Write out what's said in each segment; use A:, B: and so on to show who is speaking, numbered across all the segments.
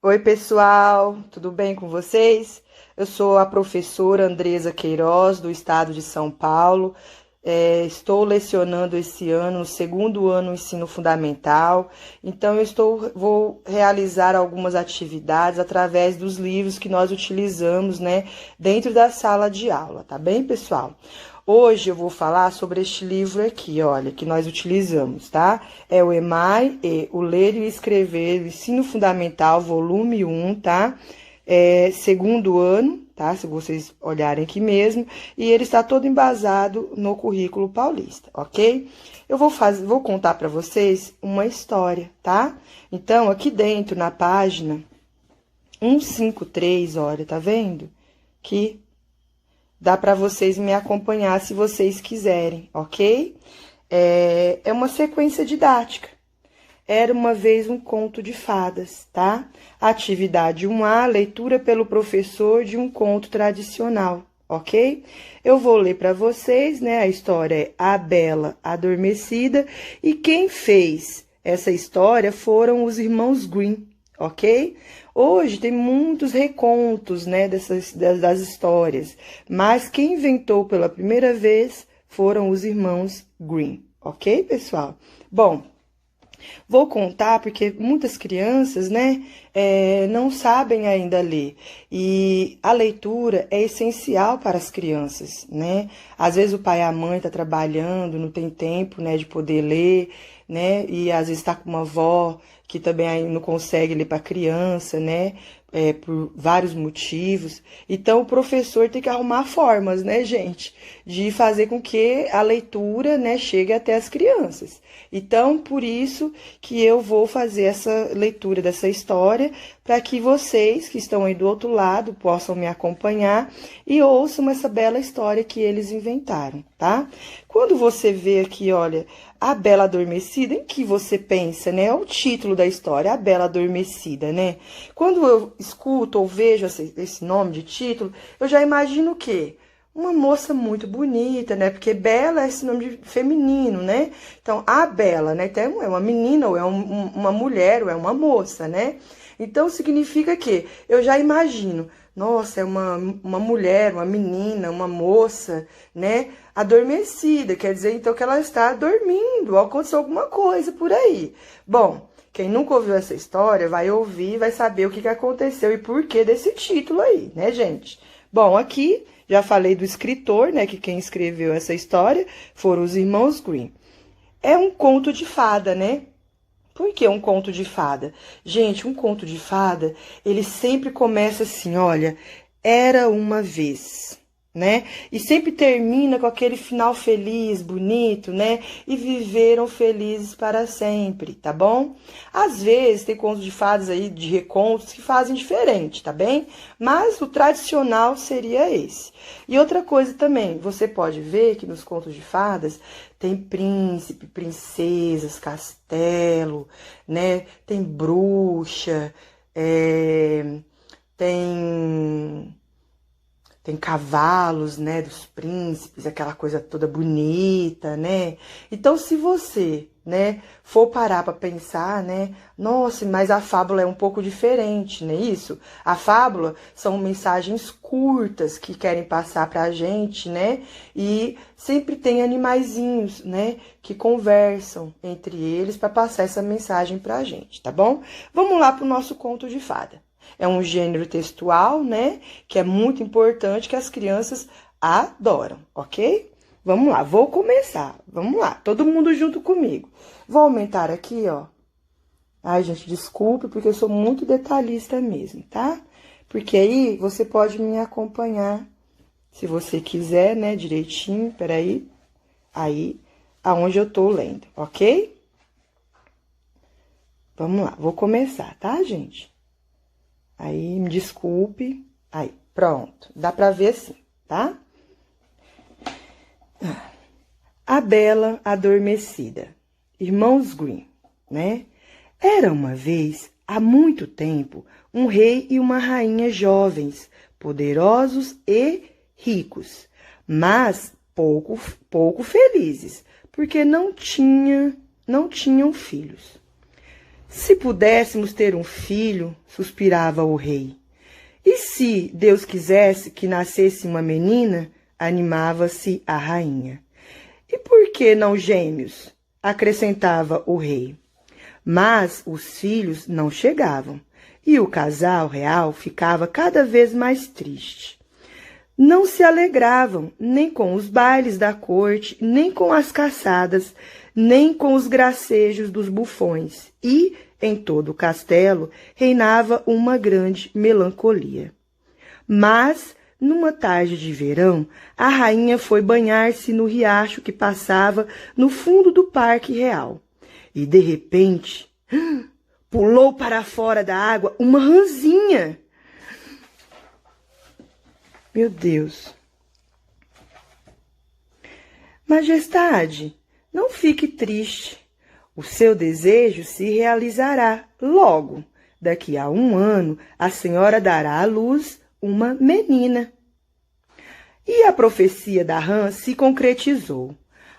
A: Oi, pessoal, tudo bem com vocês? Eu sou a professora Andresa Queiroz, do estado de São Paulo. Estou lecionando esse ano, no segundo ano, o ensino fundamental. Então, vou realizar algumas atividades através dos livros que nós utilizamos, né, dentro da sala de aula, tá bem, pessoal? Hoje eu vou falar sobre este livro aqui, olha, que nós utilizamos, tá? É o EMAI, o Ler e Escrever, Ensino Fundamental, volume 1, tá? Segundo ano, tá? Se vocês olharem aqui mesmo, e ele está todo embasado no currículo paulista, ok? Vou contar para vocês uma história, tá? Então, aqui dentro, na página 153, olha, tá vendo? Que dá para vocês me acompanhar se vocês quiserem, ok? É uma sequência didática. Era uma vez um conto de fadas, tá? Atividade 1A, leitura pelo professor de um conto tradicional, ok? Eu vou ler para vocês, né? A história é A Bela Adormecida e quem fez essa história foram os irmãos Grimm, ok? Hoje tem muitos recontos, né, das histórias, mas quem inventou pela primeira vez foram os irmãos Grimm, ok, pessoal? Bom, vou contar porque muitas crianças, né, não sabem ainda ler. E a leitura é essencial para as crianças, né? Às vezes o pai e a mãe estão trabalhando, não tem tempo, né, de poder ler, né? E às vezes está com uma avó que também não consegue ler para a criança, né? Por vários motivos. Então, o professor tem que arrumar formas, né, gente, de fazer com que a leitura, né, chegue até as crianças. Então, por isso que eu vou fazer essa leitura dessa história, para que vocês que estão aí do outro lado possam me acompanhar e ouçam essa bela história que eles inventaram, tá? Quando você vê aqui, olha, A Bela Adormecida, em que você pensa, né? É o título da história, A Bela Adormecida, né? Quando eu escuto ou vejo esse nome de título, eu já imagino o quê? Uma moça muito bonita, né? Porque Bela é esse nome feminino, né? Então, a Bela, né? Então, é uma menina, ou é uma mulher, ou é uma moça, né? Então, significa que eu já imagino, nossa, é uma mulher, uma menina, uma moça, né? Adormecida, quer dizer, então, que ela está dormindo, aconteceu alguma coisa por aí. Bom, quem nunca ouviu essa história vai ouvir, vai saber o que aconteceu e por que desse título aí, né, gente? Bom, aqui já falei do escritor, né, que quem escreveu essa história foram os irmãos Grimm. É um conto de fada, né? Por que um conto de fada? Gente, um conto de fada, ele sempre começa assim, olha, era uma vez, né? E sempre termina com aquele final feliz, bonito, né? E viveram felizes para sempre, tá bom? Às vezes tem contos de fadas aí, de recontos, que fazem diferente, tá bem? Mas o tradicional seria esse. E outra coisa também, você pode ver que nos contos de fadas tem príncipe, princesas, castelo, né? Tem bruxa, tem cavalos, né, dos príncipes, aquela coisa toda bonita, né? Então, se você, né, for parar para pensar, né, nossa, mas a fábula é um pouco diferente, não é isso? A fábula são mensagens curtas que querem passar para a gente, né? E sempre tem animaizinhos, né, que conversam entre eles para passar essa mensagem para a gente, tá bom? Vamos lá para o nosso conto de fada. É um gênero textual, né? Que é muito importante, que as crianças adoram, ok? Vamos lá, vou começar. Vamos lá, todo mundo junto comigo. Vou aumentar aqui, ó. Ai, gente, desculpe, porque eu sou muito detalhista mesmo, tá? Porque aí você pode me acompanhar, se você quiser, né, direitinho. Peraí. Aí, aonde eu tô lendo, ok? Vamos lá, vou começar, tá, gente? Aí, me desculpe. Aí, pronto. Dá pra ver assim, tá? A Bela Adormecida. Irmãos Grimm, né? Era uma vez, há muito tempo, um rei e uma rainha jovens, poderosos e ricos, mas pouco felizes, porque não tinham filhos. Se pudéssemos ter um filho, suspirava o rei. E se Deus quisesse que nascesse uma menina, animava-se a rainha. E por que não gêmeos? Acrescentava o rei. Mas os filhos não chegavam, e o casal real ficava cada vez mais triste. Não se alegravam nem com os bailes da corte, nem com as caçadas, nem com os gracejos dos bufões, e, em todo o castelo, reinava uma grande melancolia. Mas, numa tarde de verão, a rainha foi banhar-se no riacho que passava no fundo do parque real. E, de repente, pulou para fora da água uma ranzinha. Meu Deus. Majestade, não fique triste. O seu desejo se realizará logo. Daqui a 1 ano, a senhora dará à luz uma menina. E a profecia da rã se concretizou.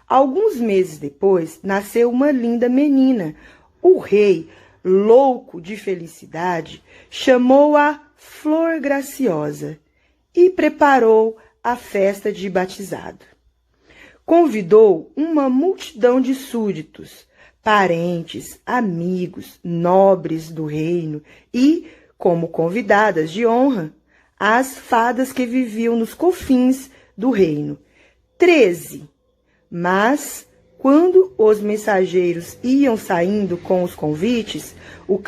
A: Alguns meses depois, nasceu uma linda menina. O rei, louco de felicidade, chamou-a Flor Graciosa e preparou a festa de batizado. Convidou uma multidão de súditos, parentes, amigos, nobres do reino e, como convidadas de honra, as fadas que viviam nos confins do reino. 13. Mas, quando os mensageiros iam saindo com os convites, o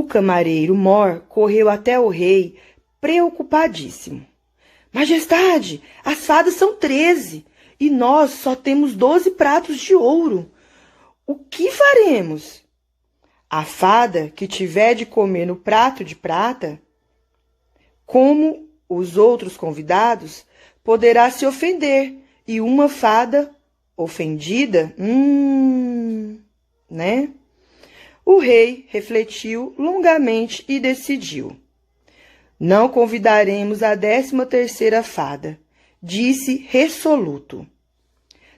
A: camareiro mor correu até o rei, preocupadíssimo. Majestade, as fadas são 13 e nós só temos 12 pratos de ouro. O que faremos? A fada que tiver de comer no prato de prata, como os outros convidados, poderá se ofender, e uma fada ofendida, né? O rei refletiu longamente e decidiu. Não convidaremos a 13ª fada, disse resoluto.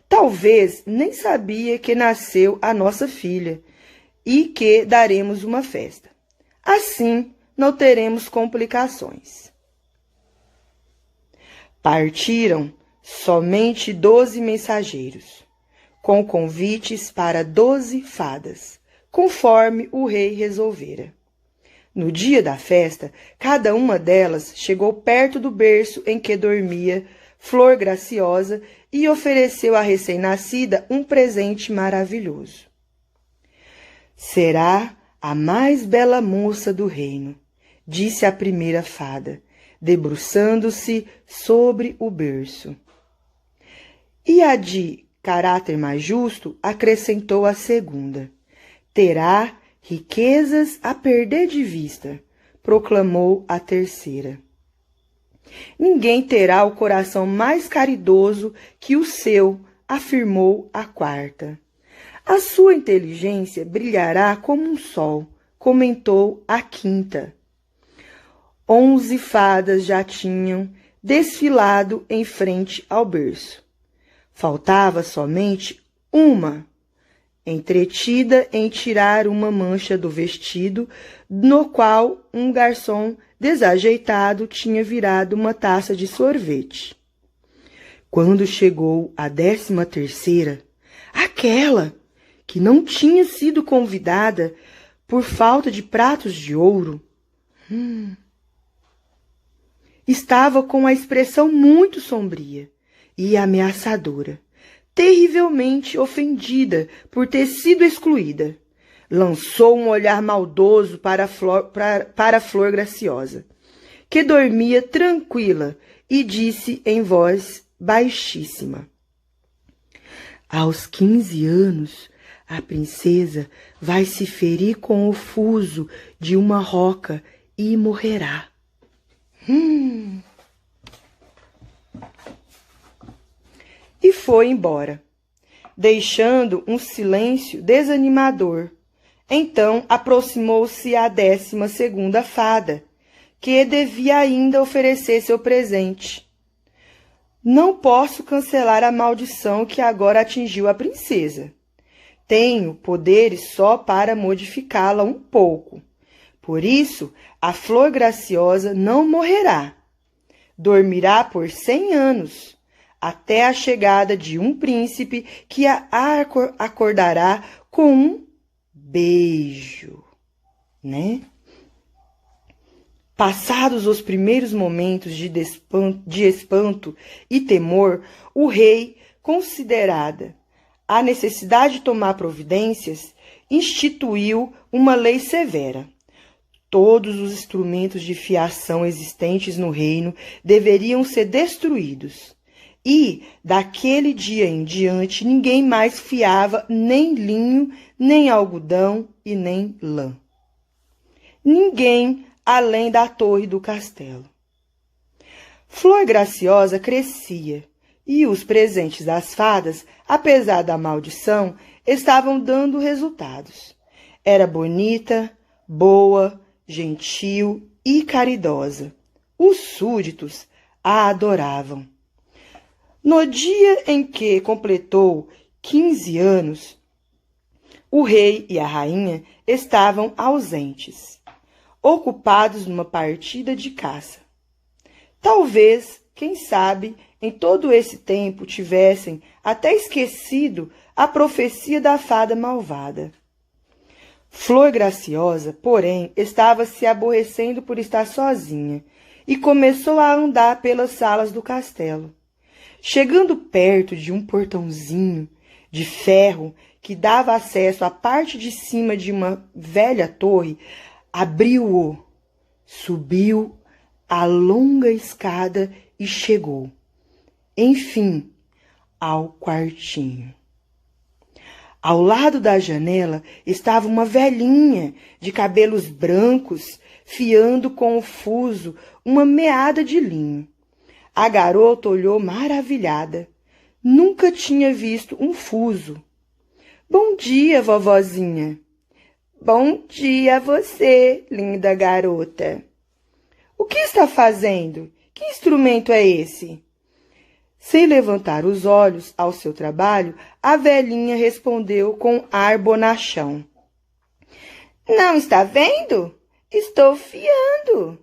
A: Talvez nem sabia que nasceu a nossa filha e que daremos uma festa. Assim, não teremos complicações. Partiram somente 12 mensageiros, com convites para 12 fadas, conforme o rei resolvera. No dia da festa, cada uma delas chegou perto do berço em que dormia Flor Graciosa e ofereceu à recém-nascida um presente maravilhoso. Será a mais bela moça do reino, disse a primeira fada, debruçando-se sobre o berço. E a de caráter mais justo acrescentou a segunda. Terá riquezas a perder de vista, proclamou a terceira. Ninguém terá o coração mais caridoso que o seu, afirmou a quarta. A sua inteligência brilhará como um sol, comentou a quinta. 11 fadas já tinham desfilado em frente ao berço. Faltava somente uma, entretida em tirar uma mancha do vestido, no qual um garçom desajeitado tinha virado uma taça de sorvete. Quando chegou a 13ª, aquela que não tinha sido convidada por falta de pratos de ouro, estava com a expressão muito sombria e ameaçadora, terrivelmente ofendida por ter sido excluída. Lançou um olhar maldoso para a Flor Graciosa, que dormia tranquila, e disse em voz baixíssima: aos 15 anos, a princesa vai se ferir com o fuso de uma roca e morrerá. E foi embora, deixando um silêncio desanimador. Então aproximou-se a 12ª fada, que devia ainda oferecer seu presente. Não posso cancelar a maldição que agora atingiu a princesa. Tenho poderes só para modificá-la um pouco. Por isso, a flor graciosa não morrerá. Dormirá por 100 anos, até a chegada de um príncipe que a acordará com um beijo, né? Passados os primeiros momentos de espanto e temor, o rei, considerada a necessidade de tomar providências, instituiu uma lei severa. Todos os instrumentos de fiação existentes no reino deveriam ser destruídos. E, daquele dia em diante, ninguém mais fiava nem linho, nem algodão e nem lã. Ninguém além da torre do castelo. Flor Graciosa crescia, e os presentes das fadas, apesar da maldição, estavam dando resultados. Era bonita, boa, gentil e caridosa. Os súditos a adoravam. No dia em que completou 15 anos, o rei e a rainha estavam ausentes, ocupados numa partida de caça. Talvez, quem sabe, em todo esse tempo tivessem até esquecido a profecia da fada malvada. Flor Graciosa, porém, estava se aborrecendo por estar sozinha e começou a andar pelas salas do castelo. Chegando perto de um portãozinho de ferro que dava acesso à parte de cima de uma velha torre, abriu-o, subiu a longa escada e chegou, enfim, ao quartinho. Ao lado da janela estava uma velhinha de cabelos brancos, fiando com o fuso uma meada de linho. A garota olhou maravilhada. Nunca tinha visto um fuso. Bom dia, vovozinha. Bom dia a você, linda garota. O que está fazendo? Que instrumento é esse? Sem levantar os olhos ao seu trabalho, a velhinha respondeu com ar bonachão. Não está vendo? Estou fiando.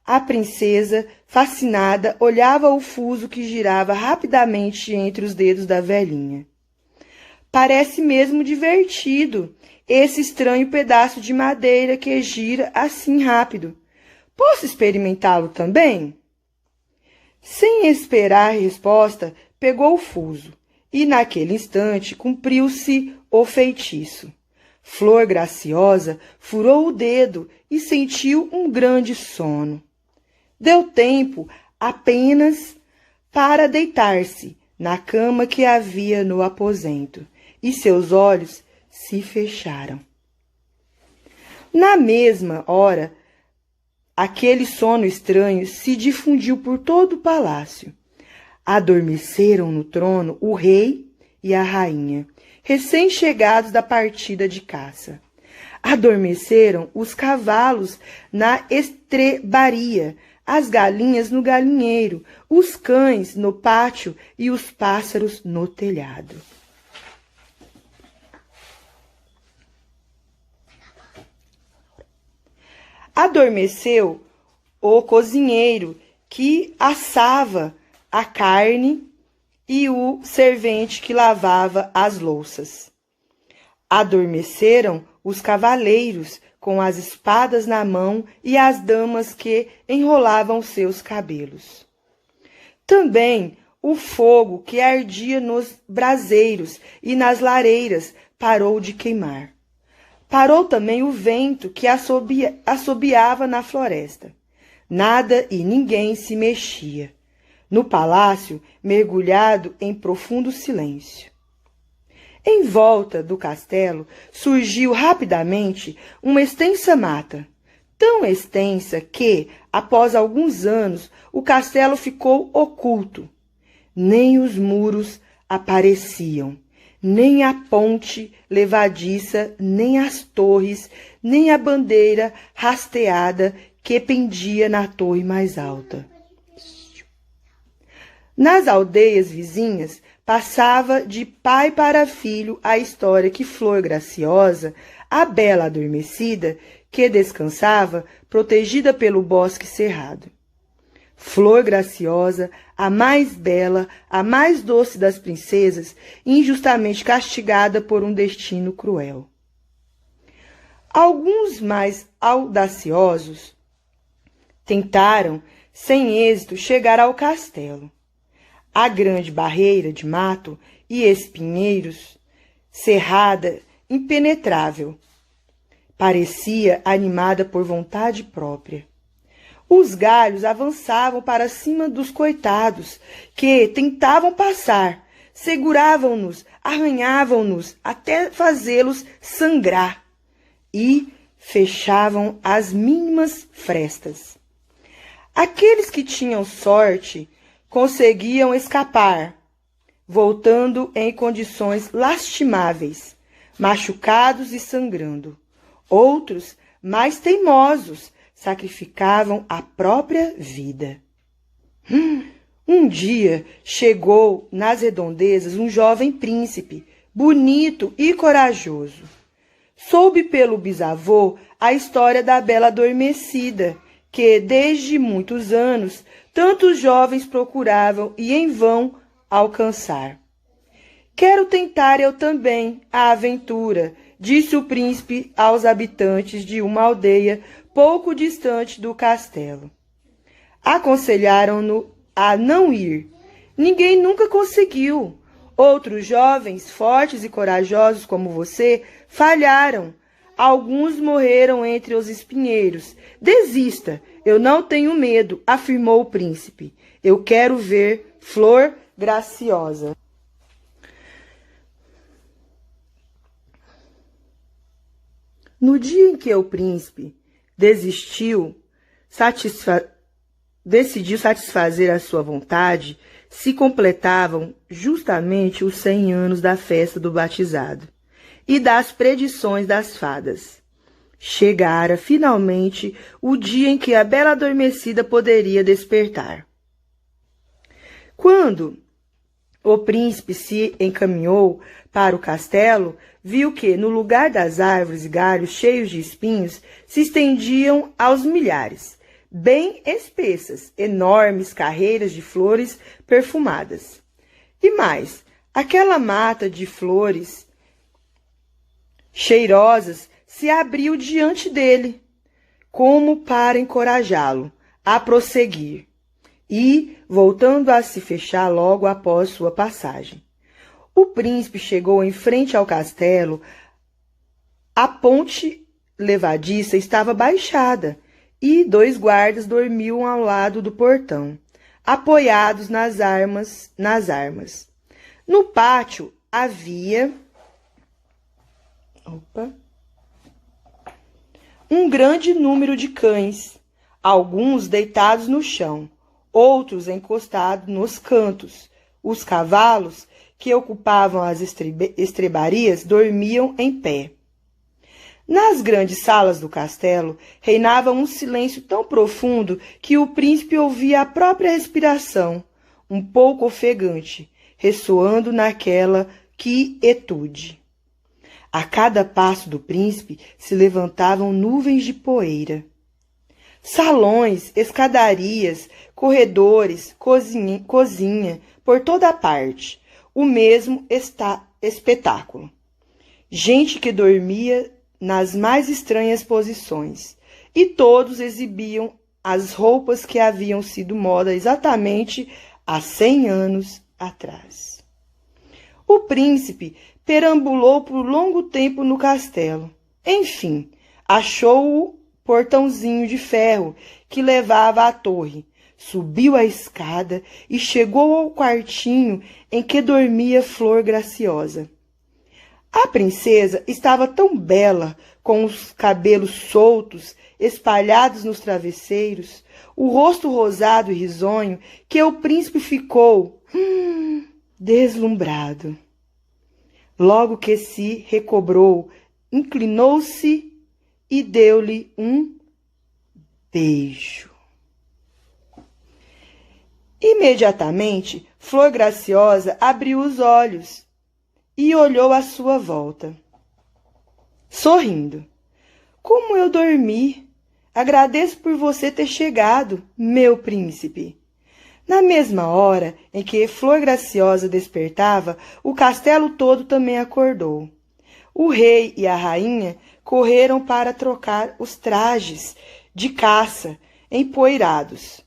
A: A princesa, fascinada, olhava o fuso que girava rapidamente entre os dedos da velhinha. Parece mesmo divertido, esse estranho pedaço de madeira que gira assim rápido. Posso experimentá-lo também? Sem esperar resposta, pegou o fuso, e naquele instante cumpriu-se o feitiço. Flor Graciosa furou o dedo e sentiu um grande sono. Deu tempo apenas para deitar-se na cama que havia no aposento, e seus olhos se fecharam. Na mesma hora, aquele sono estranho se difundiu por todo o palácio. Adormeceram no trono o rei e a rainha, recém-chegados da partida de caça. Adormeceram os cavalos na estrebaria, as galinhas no galinheiro, os cães no pátio e os pássaros no telhado. Adormeceu o cozinheiro que assava a carne e o servente que lavava as louças. Adormeceram os cavaleiros com as espadas na mão e as damas que enrolavam seus cabelos. Também o fogo que ardia nos braseiros e nas lareiras parou de queimar. Parou também o vento que assobiava na floresta. Nada e ninguém se mexia. No palácio, mergulhado em profundo silêncio. Em volta do castelo surgiu rapidamente uma extensa mata, tão extensa que, após alguns anos, o castelo ficou oculto. Nem os muros apareciam, nem a ponte levadiça, nem as torres, nem a bandeira hasteada que pendia na torre mais alta. Nas aldeias vizinhas, passava de pai para filho a história que Flor Graciosa, a bela adormecida, que descansava, protegida pelo bosque cerrado. Flor Graciosa, a mais bela, a mais doce das princesas, injustamente castigada por um destino cruel. Alguns mais audaciosos tentaram, sem êxito, chegar ao castelo. A grande barreira de mato e espinheiros, cerrada, impenetrável, parecia animada por vontade própria. Os galhos avançavam para cima dos coitados, que tentavam passar, seguravam-nos, arranhavam-nos, até fazê-los sangrar, e fechavam as mínimas frestas. Aqueles que tinham sorte conseguiam escapar, voltando em condições lastimáveis, machucados e sangrando. Outros, mais teimosos, sacrificavam a própria vida. Um dia chegou nas redondezas um jovem príncipe, bonito e corajoso. Soube pelo bisavô a história da bela adormecida, que desde muitos anos tantos jovens procuravam e em vão alcançar. Quero tentar eu também a aventura, disse o príncipe aos habitantes de uma aldeia pouco distante do castelo. Aconselharam-no a não ir. Ninguém nunca conseguiu. Outros jovens, fortes e corajosos como você, falharam. Alguns morreram entre os espinheiros. Desista, eu não tenho medo, afirmou o príncipe. Eu quero ver Flor Graciosa. No dia em que o príncipe decidiu satisfazer a sua vontade, se completavam justamente os 100 anos da festa do batizado e das predições das fadas. Chegara, finalmente, o dia em que a bela adormecida poderia despertar. Quando o príncipe se encaminhou para o castelo, viu que, no lugar das árvores e galhos cheios de espinhos, se estendiam aos milhares, bem espessas, enormes carreiras de flores perfumadas. E mais, aquela mata de flores cheirosas se abriu diante dele, como para encorajá-lo a prosseguir, e voltando a se fechar logo após sua passagem. O príncipe chegou em frente ao castelo. A ponte levadiça estava baixada e 2 guardas dormiam ao lado do portão, apoiados nas armas. No pátio havia um grande número de cães, alguns deitados no chão, outros encostados nos cantos. Os cavalos, que ocupavam as estrebarias, dormiam em pé. Nas grandes salas do castelo, reinava um silêncio tão profundo que o príncipe ouvia a própria respiração, um pouco ofegante, ressoando naquela quietude. A cada passo do príncipe se levantavam nuvens de poeira. Salões, escadarias, corredores, cozinha, por toda parte, o mesmo espetáculo. Gente que dormia nas mais estranhas posições, e todos exibiam as roupas que haviam sido moda exatamente há 100 anos atrás. O príncipe perambulou por longo tempo no castelo. Enfim, achou o portãozinho de ferro que levava à torre, subiu a escada e chegou ao quartinho em que dormia Flor Graciosa. A princesa estava tão bela, com os cabelos soltos, espalhados nos travesseiros, o rosto rosado e risonho, que o príncipe ficou deslumbrado. Logo que se recobrou, inclinou-se e deu-lhe um beijo. Imediatamente, Flor Graciosa abriu os olhos e olhou à sua volta, sorrindo. Como eu dormi! Agradeço por você ter chegado, meu príncipe. Na mesma hora em que Flor Graciosa despertava, o castelo todo também acordou. O rei e a rainha correram para trocar os trajes de caça empoeirados.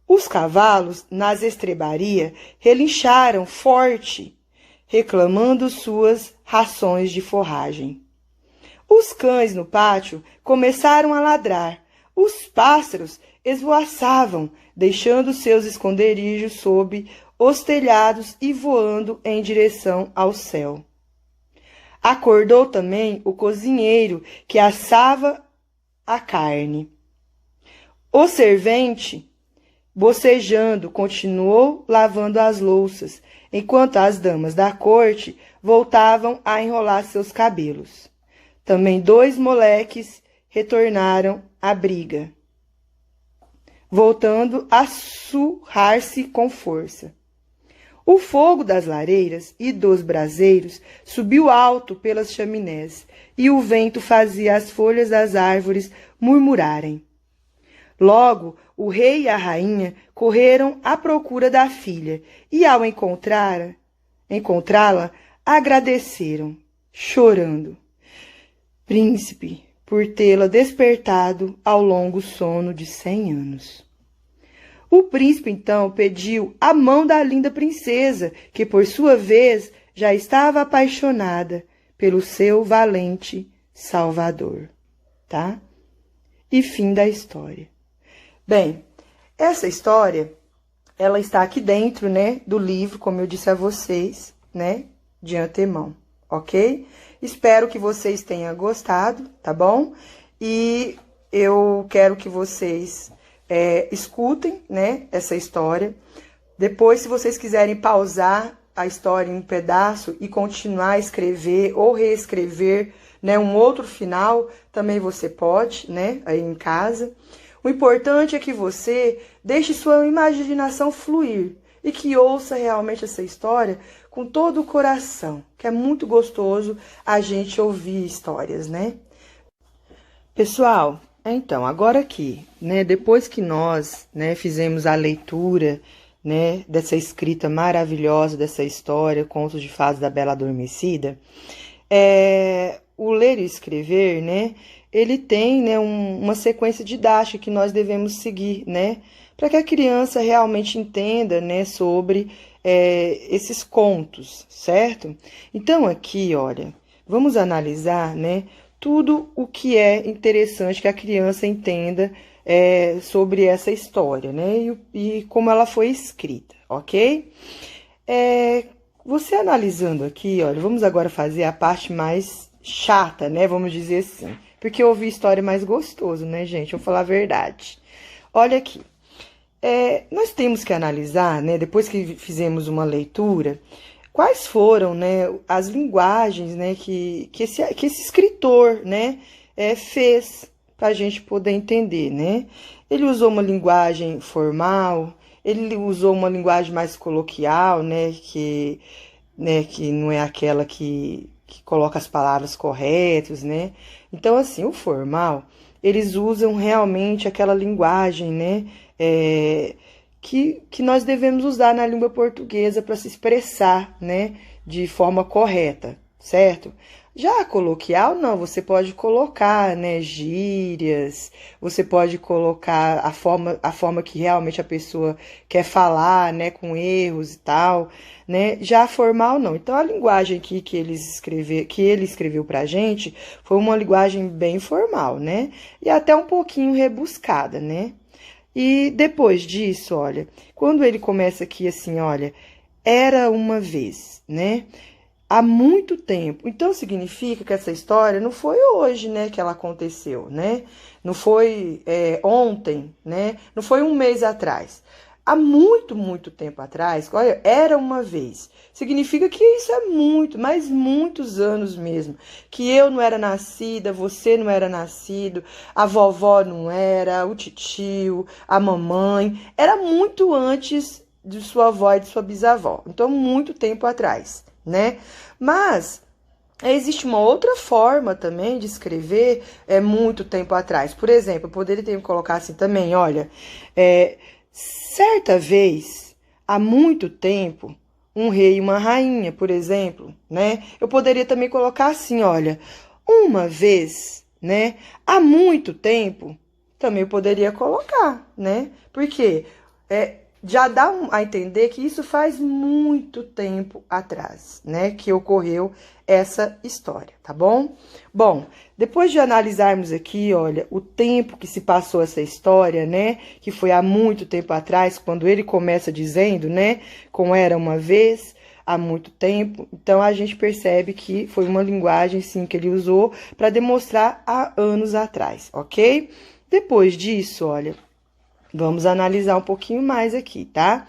A: Os cavalos, nas estrebarias, relincharam forte, reclamando suas rações de forragem. Os cães no pátio começaram a ladrar. Os pássaros esvoaçavam, deixando seus esconderijos sob os telhados e voando em direção ao céu. Acordou também o cozinheiro que assava a carne. O servente, bocejando, continuou lavando as louças, enquanto as damas da corte voltavam a enrolar seus cabelos. Também 2 moleques retornaram à briga, voltando a surrar-se com força. O fogo das lareiras e dos braseiros subiu alto pelas chaminés, e o vento fazia as folhas das árvores murmurarem. Logo, o rei e a rainha correram à procura da filha, e ao encontrá-la, agradeceram, chorando. Príncipe, por tê-la despertado ao longo sono de 100 anos. O príncipe, então, pediu a mão da linda princesa, que, por sua vez, já estava apaixonada pelo seu valente salvador, tá? E fim da história. Bem, essa história, ela está aqui dentro, né, do livro, como eu disse a vocês, né, de antemão, ok? Espero que vocês tenham gostado, tá bom? E eu quero que vocês escutem, né, essa história. Depois, se vocês quiserem pausar a história em um pedaço e continuar a escrever ou reescrever, né, um outro final, também você pode, né, aí em casa. O importante é que você deixe sua imaginação fluir e que ouça realmente essa história com todo o coração, que é muito gostoso a gente ouvir histórias, né? Pessoal, então, agora aqui, né, depois que nós, né, fizemos a leitura, né, dessa escrita maravilhosa, dessa história, Contos de Fadas da Bela Adormecida, o ler e escrever, né, ele tem, né, uma sequência didática que nós devemos seguir, né, para que a criança realmente entenda, né, sobre esses contos, certo? Então, aqui, olha, vamos analisar, né, tudo o que é interessante que a criança entenda sobre essa história, né? E como ela foi escrita, ok? Você analisando aqui, olha, vamos agora fazer a parte mais chata, né? Vamos dizer assim. Porque ouvir história é mais gostoso, né, gente? Vou falar a verdade. Olha aqui. Nós temos que analisar, né? Depois que fizemos uma leitura, quais foram, né, as linguagens, né, que esse escritor, né, fez para a gente poder entender, né? Ele usou uma linguagem formal, ele usou uma linguagem mais coloquial, né, que não é aquela que coloca as palavras corretas, né? Então, assim, o formal, eles usam realmente aquela linguagem, né, que nós devemos usar na língua portuguesa para se expressar, né, de forma correta, certo? Já a coloquial, não, você pode colocar, né, gírias, você pode colocar a forma que realmente a pessoa quer falar, né, com erros e tal, né? Já a formal, não. Então, a linguagem aqui que ele escreveu pra gente foi uma linguagem bem formal, né? E até um pouquinho rebuscada, né? E depois disso, olha, quando ele começa aqui assim, olha, era uma vez, né? Há muito tempo. Então, significa que essa história não foi hoje, né, que ela aconteceu, né? Não foi ontem, né? Não foi um mês atrás. Há muito, muito tempo atrás, olha, era uma vez. Significa que isso é muito, mas muitos anos mesmo. Que eu não era nascida, você não era nascido, a vovó não era, o titio, a mamãe. Era muito antes de sua avó e de sua bisavó. Então, muito tempo atrás, né? Mas existe uma outra forma também de escrever muito tempo atrás. Por exemplo, eu poderia ter que colocar assim também, olha, certa vez, há muito tempo, um rei e uma rainha, por exemplo, né? Eu poderia também colocar assim, olha, uma vez, né? Há muito tempo, também eu poderia colocar, né? Porque já dá a entender que isso faz muito tempo atrás, né? Que ocorreu essa história, tá bom? Bom, depois de analisarmos aqui, olha, o tempo que se passou essa história, né? Que foi há muito tempo atrás, quando ele começa dizendo, né? Como era uma vez, há muito tempo. Então, a gente percebe que foi uma linguagem, sim, que ele usou para demonstrar há anos atrás, ok? Depois disso, olha, vamos analisar um pouquinho mais aqui, tá?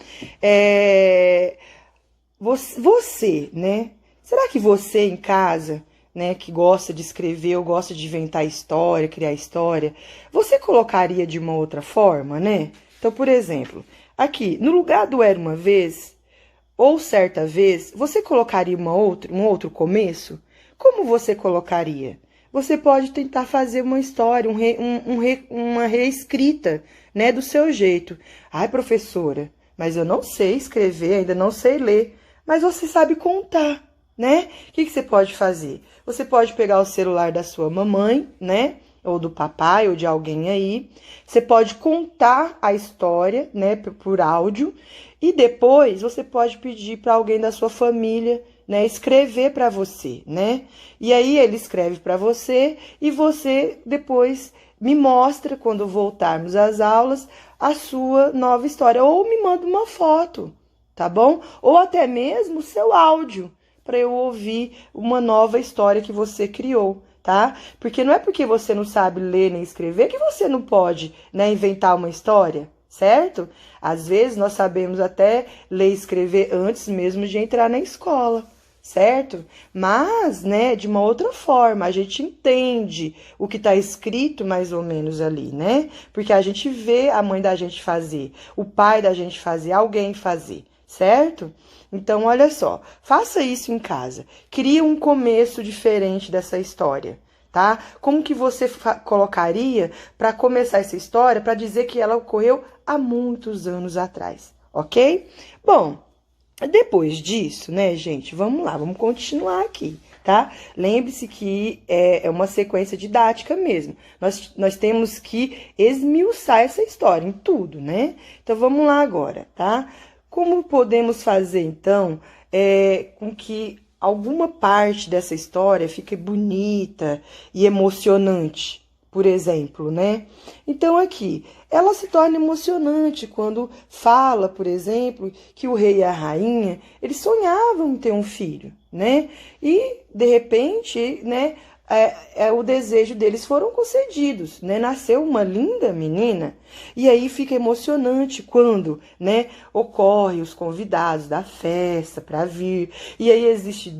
A: Você, né? Será que você em casa, né, que gosta de escrever ou gosta de inventar história, criar história, você colocaria de uma outra forma, né? Então, por exemplo, aqui, no lugar do era uma vez, ou certa vez, você colocaria um outro começo? Como você colocaria? Você pode tentar fazer uma história, uma reescrita, né, do seu jeito. Ai, professora, mas eu não sei escrever, ainda não sei ler. Mas você sabe contar, né? O que você pode fazer? Você pode pegar o celular da sua mamãe, né? Ou do papai, ou de alguém aí. Você pode contar a história, né, por áudio. E depois você pode pedir para alguém da sua família, né, escrever para você, né? E aí ele escreve para você e você depois me mostra, quando voltarmos às aulas, a sua nova história. Ou me manda uma foto, tá bom? Ou até mesmo o seu áudio, para eu ouvir uma nova história que você criou, tá? Porque não é porque você não sabe ler nem escrever que você não pode, né, inventar uma história, certo? Às vezes nós sabemos até ler e escrever antes mesmo de entrar na escola, certo? Mas, né, de uma outra forma, a gente entende o que está escrito mais ou menos ali, né? Porque a gente vê a mãe da gente fazer, o pai da gente fazer, alguém fazer, certo? Então, olha só, faça isso em casa. Crie um começo diferente dessa história, tá? Como que você colocaria para começar essa história, para dizer que ela ocorreu há muitos anos atrás, ok? Bom, depois disso, né, gente, vamos lá, vamos continuar aqui, tá? Lembre-se que é uma sequência didática mesmo. Nós temos que esmiuçar essa história em tudo, né? Então, vamos lá agora, tá? Como podemos fazer, então, com que alguma parte dessa história fique bonita e emocionante, por exemplo, né? Então, aqui, ela se torna emocionante quando fala, por exemplo, que o rei e a rainha, eles sonhavam em ter um filho, né? E, de repente, né, o desejo deles foram concedidos, né? Nasceu uma linda menina e aí fica emocionante quando, né, ocorre os convidados da festa para vir e aí existe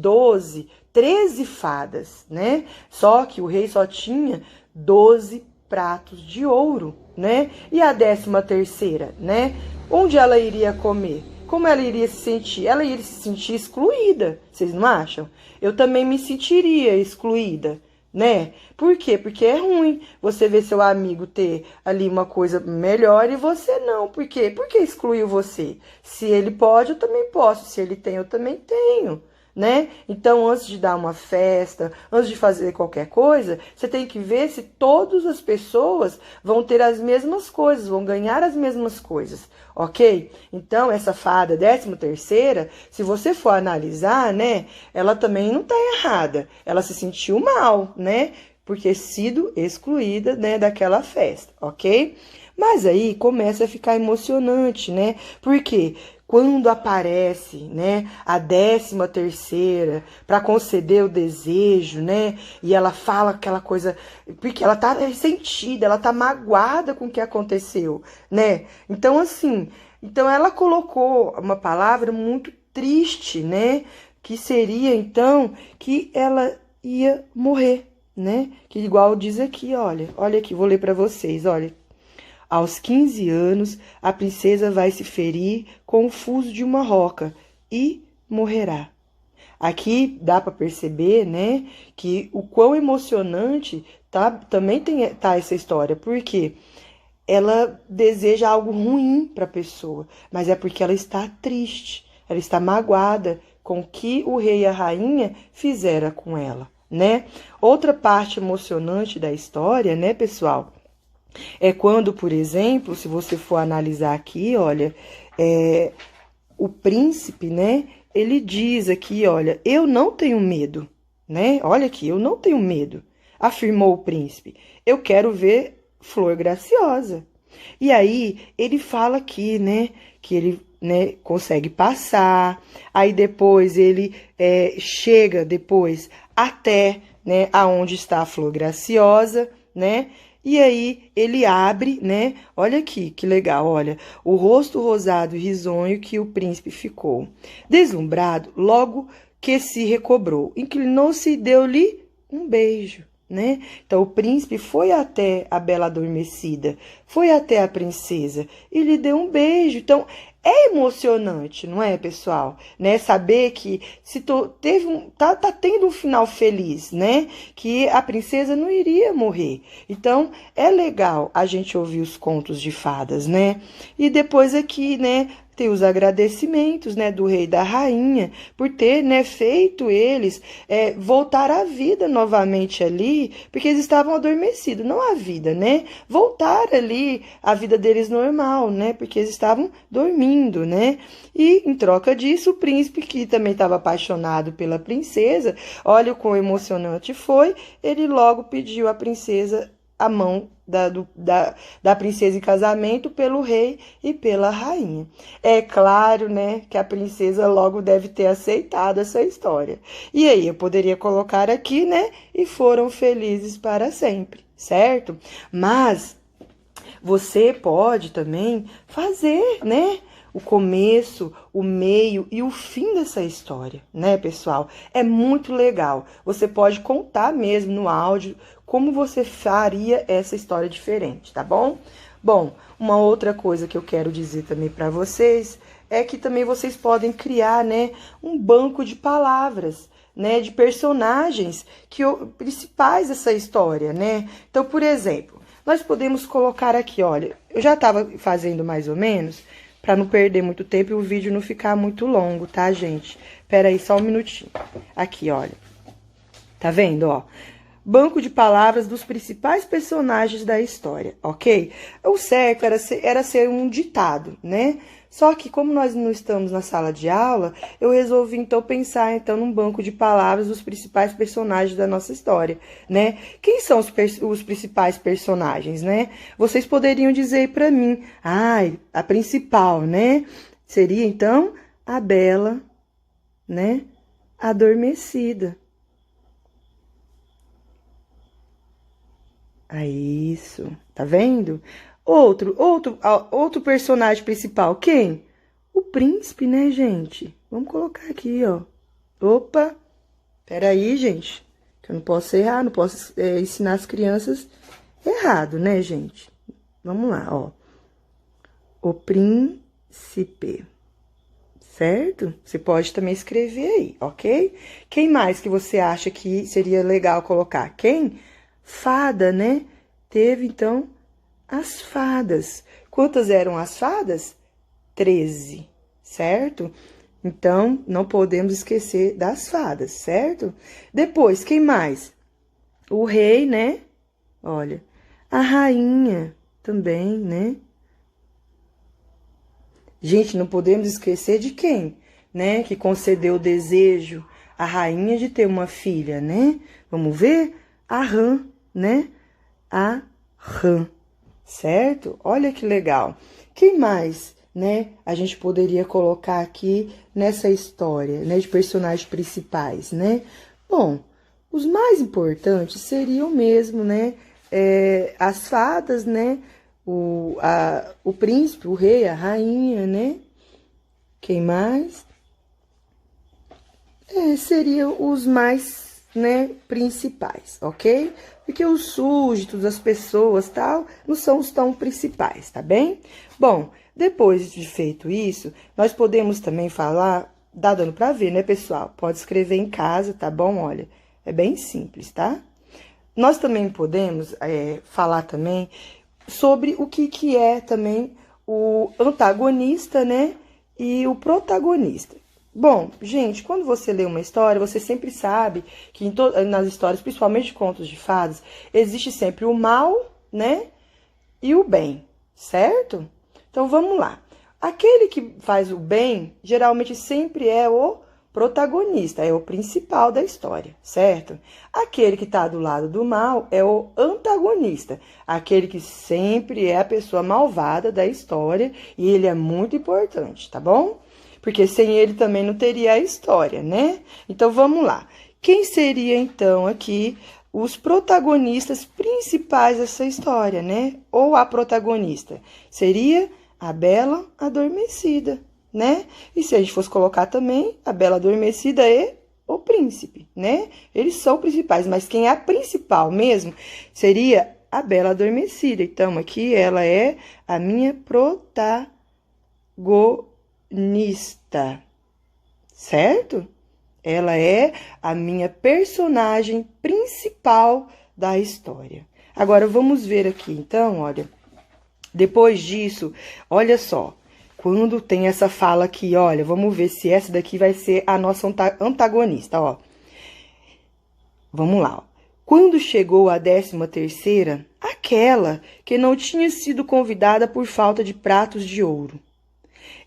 A: 13 fadas, né? Só que o rei só tinha 12 pratos de ouro, né? E a 13ª, né? Onde ela iria comer? Como ela iria se sentir? Ela iria se sentir excluída, vocês não acham? Eu também me sentiria excluída, né? Por quê? Porque é ruim você ver seu amigo ter ali uma coisa melhor e você não. Por quê? Por que excluiu você? Se ele pode, eu também posso. Se ele tem, eu também tenho, né? Então, antes de dar uma festa, antes de fazer qualquer coisa, você tem que ver se todas as pessoas vão ter as mesmas coisas, vão ganhar as mesmas coisas, ok? Então, essa fada 13ª, se você for analisar, né, ela também não tá errada. Ela se sentiu mal, né? Porque sido excluída, né, daquela festa, ok? Mas aí começa a ficar emocionante, né? Porque quando aparece, né, a 13ª para conceder o desejo, né, e ela fala aquela coisa, porque ela tá ressentida, ela tá magoada com o que aconteceu, né? Então, assim, então ela colocou uma palavra muito triste, né, que seria, então, que ela ia morrer, né? Que igual diz aqui, olha aqui, vou ler para vocês, olha. Aos 15 anos, a princesa vai se ferir com o fuso de uma roca e morrerá. Aqui dá para perceber, né, que o quão emocionante também tá essa história, porque ela deseja algo ruim para a pessoa, mas é porque ela está triste, ela está magoada com o que o rei e a rainha fizeram com ela, né? Outra parte emocionante da história, né, pessoal, é quando, por exemplo, se você for analisar aqui, olha, o príncipe, né, ele diz aqui, olha, eu não tenho medo, né? Olha aqui, eu não tenho medo, afirmou o príncipe. Eu quero ver Flor Graciosa. E aí ele fala aqui, né, que ele, né, consegue passar. Aí depois ele chega depois até, né, aonde está a Flor Graciosa, né? E aí ele abre, né? Olha aqui, que legal, olha, o rosto rosado e risonho que o príncipe ficou. Deslumbrado, logo que se recobrou, inclinou-se e deu-lhe um beijo, né? Então o príncipe foi até a bela adormecida, foi até a princesa e lhe deu um beijo. Então é emocionante, não é, pessoal? Né? Saber que tá tendo um final feliz, né? Que a princesa não iria morrer. Então, é legal a gente ouvir os contos de fadas, né? E depois aqui, né, tem os agradecimentos, né, do rei e da rainha por ter, né, feito eles voltar à vida novamente ali, porque eles estavam adormecidos, não à vida, né? Voltar ali à vida deles normal, né? Porque eles estavam dormindo, né? E em troca disso, o príncipe, que também estava apaixonado pela princesa, olha o quão emocionante foi, ele logo pediu à princesa a mão da princesa em casamento pelo rei e pela rainha. É claro, né, que a princesa logo deve ter aceitado essa história. E aí eu poderia colocar aqui, né, e foram felizes para sempre, certo? Mas você pode também fazer, né, o começo, o meio e o fim dessa história, né, pessoal? É muito legal. Você pode contar mesmo no áudio como você faria essa história diferente, tá bom? Bom, uma outra coisa que eu quero dizer também para vocês é que também vocês podem criar, né, um banco de palavras, né, de personagens principais dessa história, né? Então, por exemplo, nós podemos colocar aqui, olha, eu já estava fazendo mais ou menos, para não perder muito tempo e o vídeo não ficar muito longo, tá, gente? Pera aí, só um minutinho. Aqui, olha. Tá vendo, ó? Banco de palavras dos principais personagens da história, ok? O certo era ser um ditado, né? Só que como nós não estamos na sala de aula, eu resolvi então pensar num banco de palavras dos principais personagens da nossa história, né? Quem são os principais personagens, né? Vocês poderiam dizer para mim, a principal, né? Seria então a Bela, né? Adormecida. Isso, tá vendo? Outro personagem principal, quem? O príncipe, né, gente? Vamos colocar aqui, ó. Opa, peraí, gente, que eu não posso errar, não posso ensinar as crianças errado, né, gente? Vamos lá, ó. O príncipe, certo? Você pode também escrever aí, ok? Quem mais que você acha que seria legal colocar? Quem? Fada, né? Teve, então, as fadas. Quantas eram as fadas? 13, certo? Então, não podemos esquecer das fadas, certo? Depois, quem mais? O rei, né? Olha, a rainha também, né? Gente, não podemos esquecer de quem, né? Que concedeu o desejo à rainha de ter uma filha, né? Vamos ver? A rã, né? A rã, certo? Olha que legal. Quem mais, né? A gente poderia colocar aqui nessa história, né? De personagens principais, né? Bom, os mais importantes seriam mesmo, né? As fadas, né? O príncipe, o rei, a rainha, né? Quem mais? Seriam os mais, né, principais, ok? Porque os súditos, as pessoas, tal, não são os tão principais, tá bem? Bom, depois de feito isso, nós podemos também falar, dá dando pra ver, né, pessoal? Pode escrever em casa, tá bom? Olha, é bem simples, tá? Nós também podemos falar também sobre o que é também o antagonista, né, e o protagonista. Bom, gente, quando você lê uma história, você sempre sabe que nas histórias, principalmente de contos de fadas, existe sempre o mal, né, e o bem, certo? Então, vamos lá. Aquele que faz o bem, geralmente sempre é o protagonista, é o principal da história, certo? Aquele que está do lado do mal é o antagonista, aquele que sempre é a pessoa malvada da história, e ele é muito importante, tá bom? Porque sem ele também não teria a história, né? Então, vamos lá. Quem seria, então, aqui os protagonistas principais dessa história, né? Ou a protagonista? Seria a Bela Adormecida, né? E se a gente fosse colocar também a Bela Adormecida e o príncipe, né? Eles são principais, mas quem é a principal mesmo seria a Bela Adormecida. Então, aqui ela é a minha protagonista. Certo? Ela é a minha personagem principal da história. Agora, vamos ver aqui, então, olha. Depois disso, olha só. Quando tem essa fala aqui, olha, vamos ver se essa daqui vai ser a nossa antagonista, ó. Vamos lá, ó. Quando chegou a 13ª, aquela que não tinha sido convidada por falta de pratos de ouro.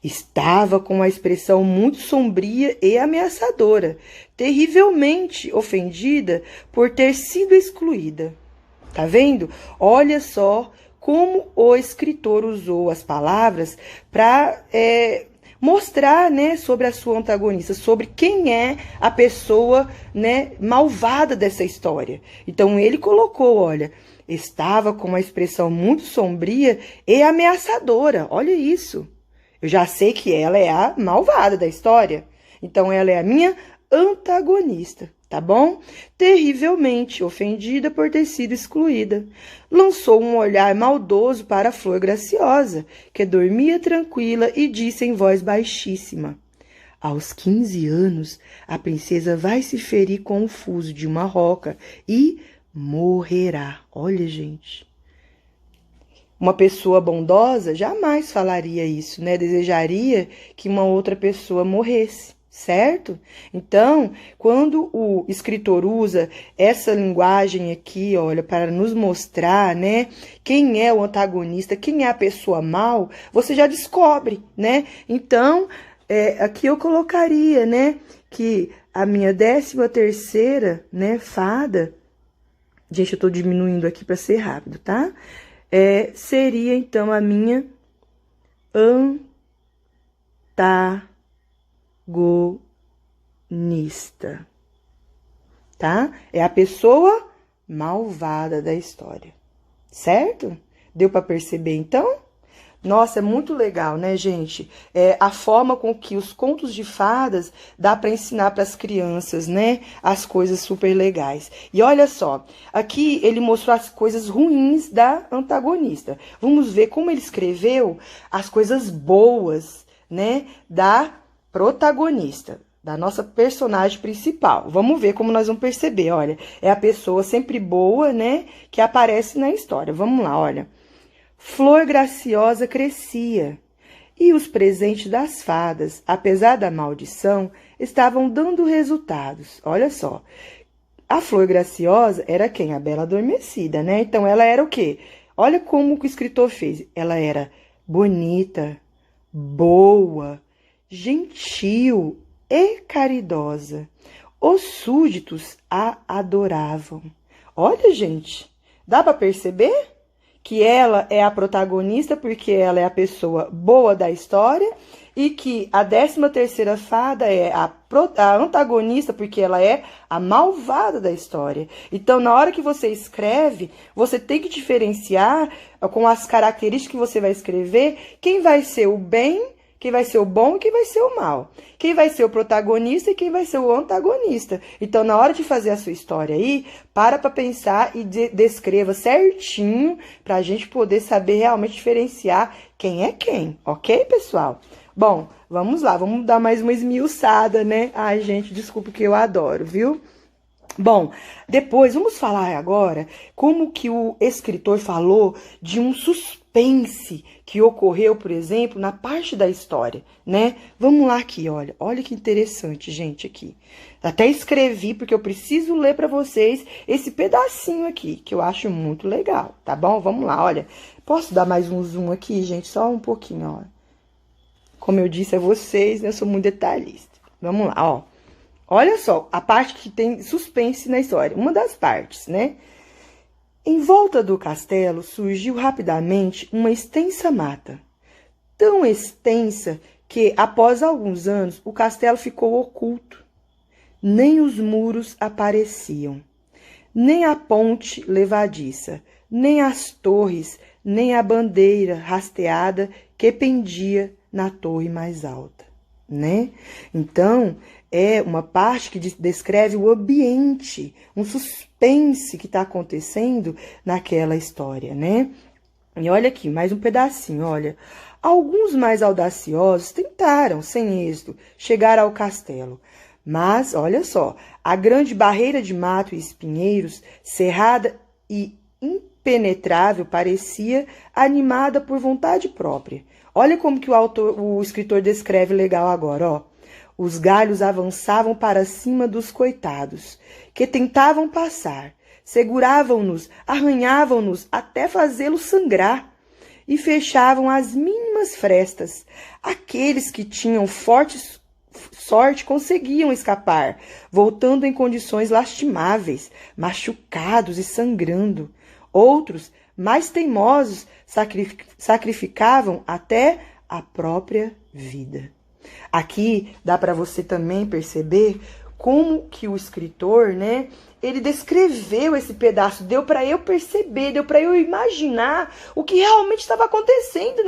A: Estava com uma expressão muito sombria e ameaçadora, terrivelmente ofendida por ter sido excluída. Tá vendo? Olha só como o escritor usou as palavras para mostrar, né, sobre a sua antagonista, sobre quem é a pessoa, né, malvada dessa história. Então, ele colocou, olha, estava com uma expressão muito sombria e ameaçadora. Olha isso. Eu já sei que ela é a malvada da história. Então, ela é a minha antagonista, tá bom? Terrivelmente ofendida por ter sido excluída. Lançou um olhar maldoso para a flor graciosa, que dormia tranquila, e disse em voz baixíssima: aos 15 anos, a princesa vai se ferir com o fuso de uma roca e morrerá. Olha, gente. Uma pessoa bondosa jamais falaria isso, né? Desejaria que uma outra pessoa morresse, certo? Então, quando o escritor usa essa linguagem aqui, olha, para nos mostrar, né, quem é o antagonista, quem é a pessoa mal, você já descobre, né? Então, aqui eu colocaria, né, que a minha 13ª, né, fada, gente, eu tô diminuindo aqui para ser rápido, tá? Seria, então, a minha antagonista, tá? É a pessoa malvada da história, certo? Deu para perceber, então? Nossa, é muito legal, né, gente? A forma com que os contos de fadas dá para ensinar para as crianças, né? As coisas super legais. E olha só, aqui ele mostrou as coisas ruins da antagonista. Vamos ver como ele escreveu as coisas boas, né? Da protagonista, da nossa personagem principal. Vamos ver como nós vamos perceber, olha. É a pessoa sempre boa, né? Que aparece na história. Vamos lá, olha. Flor graciosa crescia, e os presentes das fadas, apesar da maldição, estavam dando resultados. Olha só, a flor graciosa era quem? A Bela Adormecida, né? Então, ela era o quê? Olha como o escritor fez. Ela era bonita, boa, gentil e caridosa. Os súditos a adoravam. Olha, gente, dá para perceber que ela é a protagonista porque ela é a pessoa boa da história e que a 13ª fada é a antagonista porque ela é a malvada da história. Então, na hora que você escreve, você tem que diferenciar com as características que você vai escrever quem vai ser o bem Quem vai ser o bom e quem vai ser o mal. Quem vai ser o protagonista e quem vai ser o antagonista. Então, na hora de fazer a sua história aí, para pensar e descreva certinho para a gente poder saber realmente diferenciar quem é quem, ok, pessoal? Bom, vamos lá, vamos dar mais uma esmiuçada, né? Ai, gente, desculpa que eu adoro, viu? Bom, depois vamos falar agora como que o escritor falou de um suspense que ocorreu, por exemplo, na parte da história, né? Vamos lá aqui, olha que interessante, gente, aqui. Até escrevi porque eu preciso ler para vocês esse pedacinho aqui, que eu acho muito legal, tá bom? Vamos lá, olha. Posso dar mais um zoom aqui, gente? Só um pouquinho, ó. Como eu disse a vocês, né? Eu sou muito detalhista. Vamos lá, ó. Olha só, a parte que tem suspense na história, uma das partes, né? Em volta do castelo surgiu rapidamente uma extensa mata. Tão extensa que, após alguns anos, o castelo ficou oculto. Nem os muros apareciam, nem a ponte levadiça, nem as torres, nem a bandeira rasteada que pendia na torre mais alta, né? Então, é uma parte que descreve o ambiente, um suspense que está acontecendo naquela história, né? E olha aqui, mais um pedacinho, olha. Alguns mais audaciosos tentaram, sem êxito, chegar ao castelo. Mas, olha só, a grande barreira de mato e espinheiros, cerrada e impenetrável, parecia animada por vontade própria. Olha como que o escritor descreve legal agora, ó. Os galhos avançavam para cima dos coitados, que tentavam passar, seguravam-nos, arranhavam-nos até fazê-los sangrar, e fechavam as mínimas frestas. Aqueles que tinham forte sorte conseguiam escapar, voltando em condições lastimáveis, machucados e sangrando. Outros, mais teimosos, sacrificavam até a própria vida. Aqui dá para você também perceber como que o escritor, né, ele descreveu esse pedaço, deu para eu perceber, deu para eu imaginar o que realmente estava acontecendo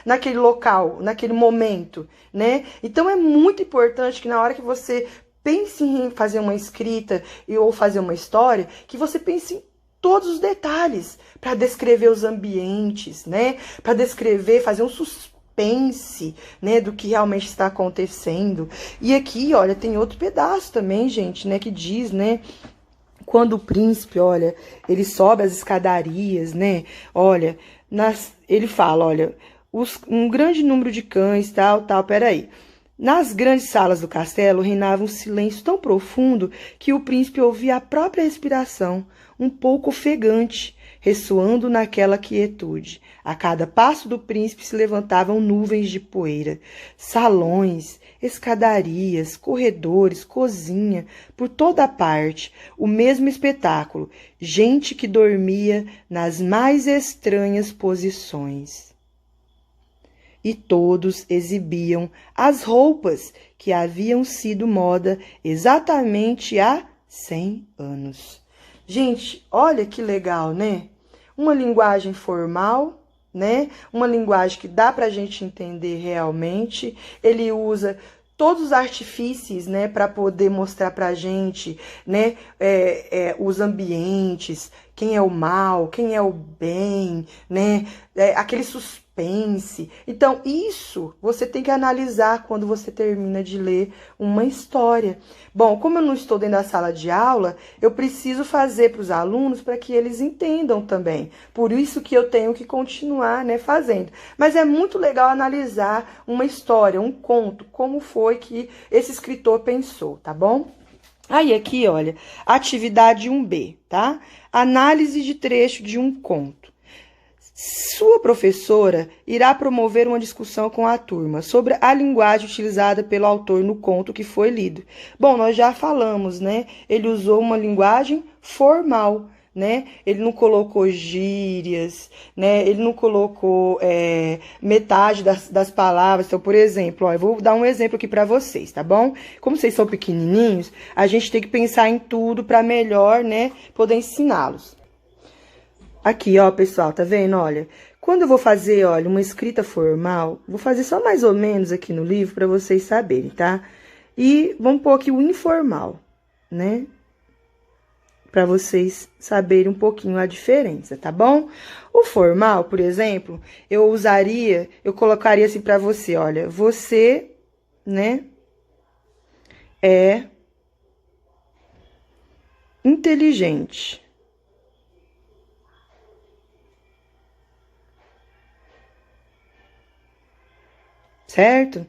A: naquele local, naquele momento, né? Então é muito importante que na hora que você pense em fazer uma escrita ou fazer uma história, que você pense em todos os detalhes para descrever os ambientes, né? Para descrever, fazer um suspense, né, do que realmente está acontecendo. E aqui, olha, tem outro pedaço também, gente, né, que diz, né, quando o príncipe, olha, ele sobe as escadarias, né, olha, ele fala, olha, um grande número de cães, tal, peraí. Nas grandes salas do castelo reinava um silêncio tão profundo que o príncipe ouvia a própria respiração, um pouco ofegante, ressoando naquela quietude. A cada passo do príncipe se levantavam nuvens de poeira. Salões, escadarias, corredores, cozinha, por toda parte, o mesmo espetáculo. Gente que dormia nas mais estranhas posições. E todos exibiam as roupas que haviam sido moda exatamente há 100 anos. Gente, olha que legal, né? Uma linguagem formal, né? Uma linguagem que dá pra gente entender realmente. Ele usa todos os artifícios, né, para poder mostrar pra gente, né, os ambientes, quem é o mal, quem é o bem, né, aquele suspense. Então, isso você tem que analisar quando você termina de ler uma história. Bom, como eu não estou dentro da sala de aula, eu preciso fazer para os alunos para que eles entendam também. Por isso que eu tenho que continuar, né, fazendo. Mas é muito legal analisar uma história, um conto, como foi que esse escritor pensou, tá bom? Aí aqui, olha, atividade 1B, tá? Análise de trecho de um conto. Sua professora irá promover uma discussão com a turma sobre a linguagem utilizada pelo autor no conto que foi lido. Bom, nós já falamos, né? Ele usou uma linguagem formal, né? Ele não colocou gírias, né? Ele não colocou metade das palavras. Então, por exemplo, ó, eu vou dar um exemplo aqui para vocês, tá bom? Como vocês são pequenininhos, a gente tem que pensar em tudo para melhor, né, poder ensiná-los. Aqui, ó, pessoal, tá vendo? Olha, Quando eu vou fazer, olha, uma escrita formal, vou fazer só mais ou menos aqui no livro para vocês saberem, tá? E vamos pôr aqui o informal, né? Para vocês saberem um pouquinho a diferença, tá bom? O formal, por exemplo, eu colocaria assim para você, olha, você, né, é inteligente. Certo?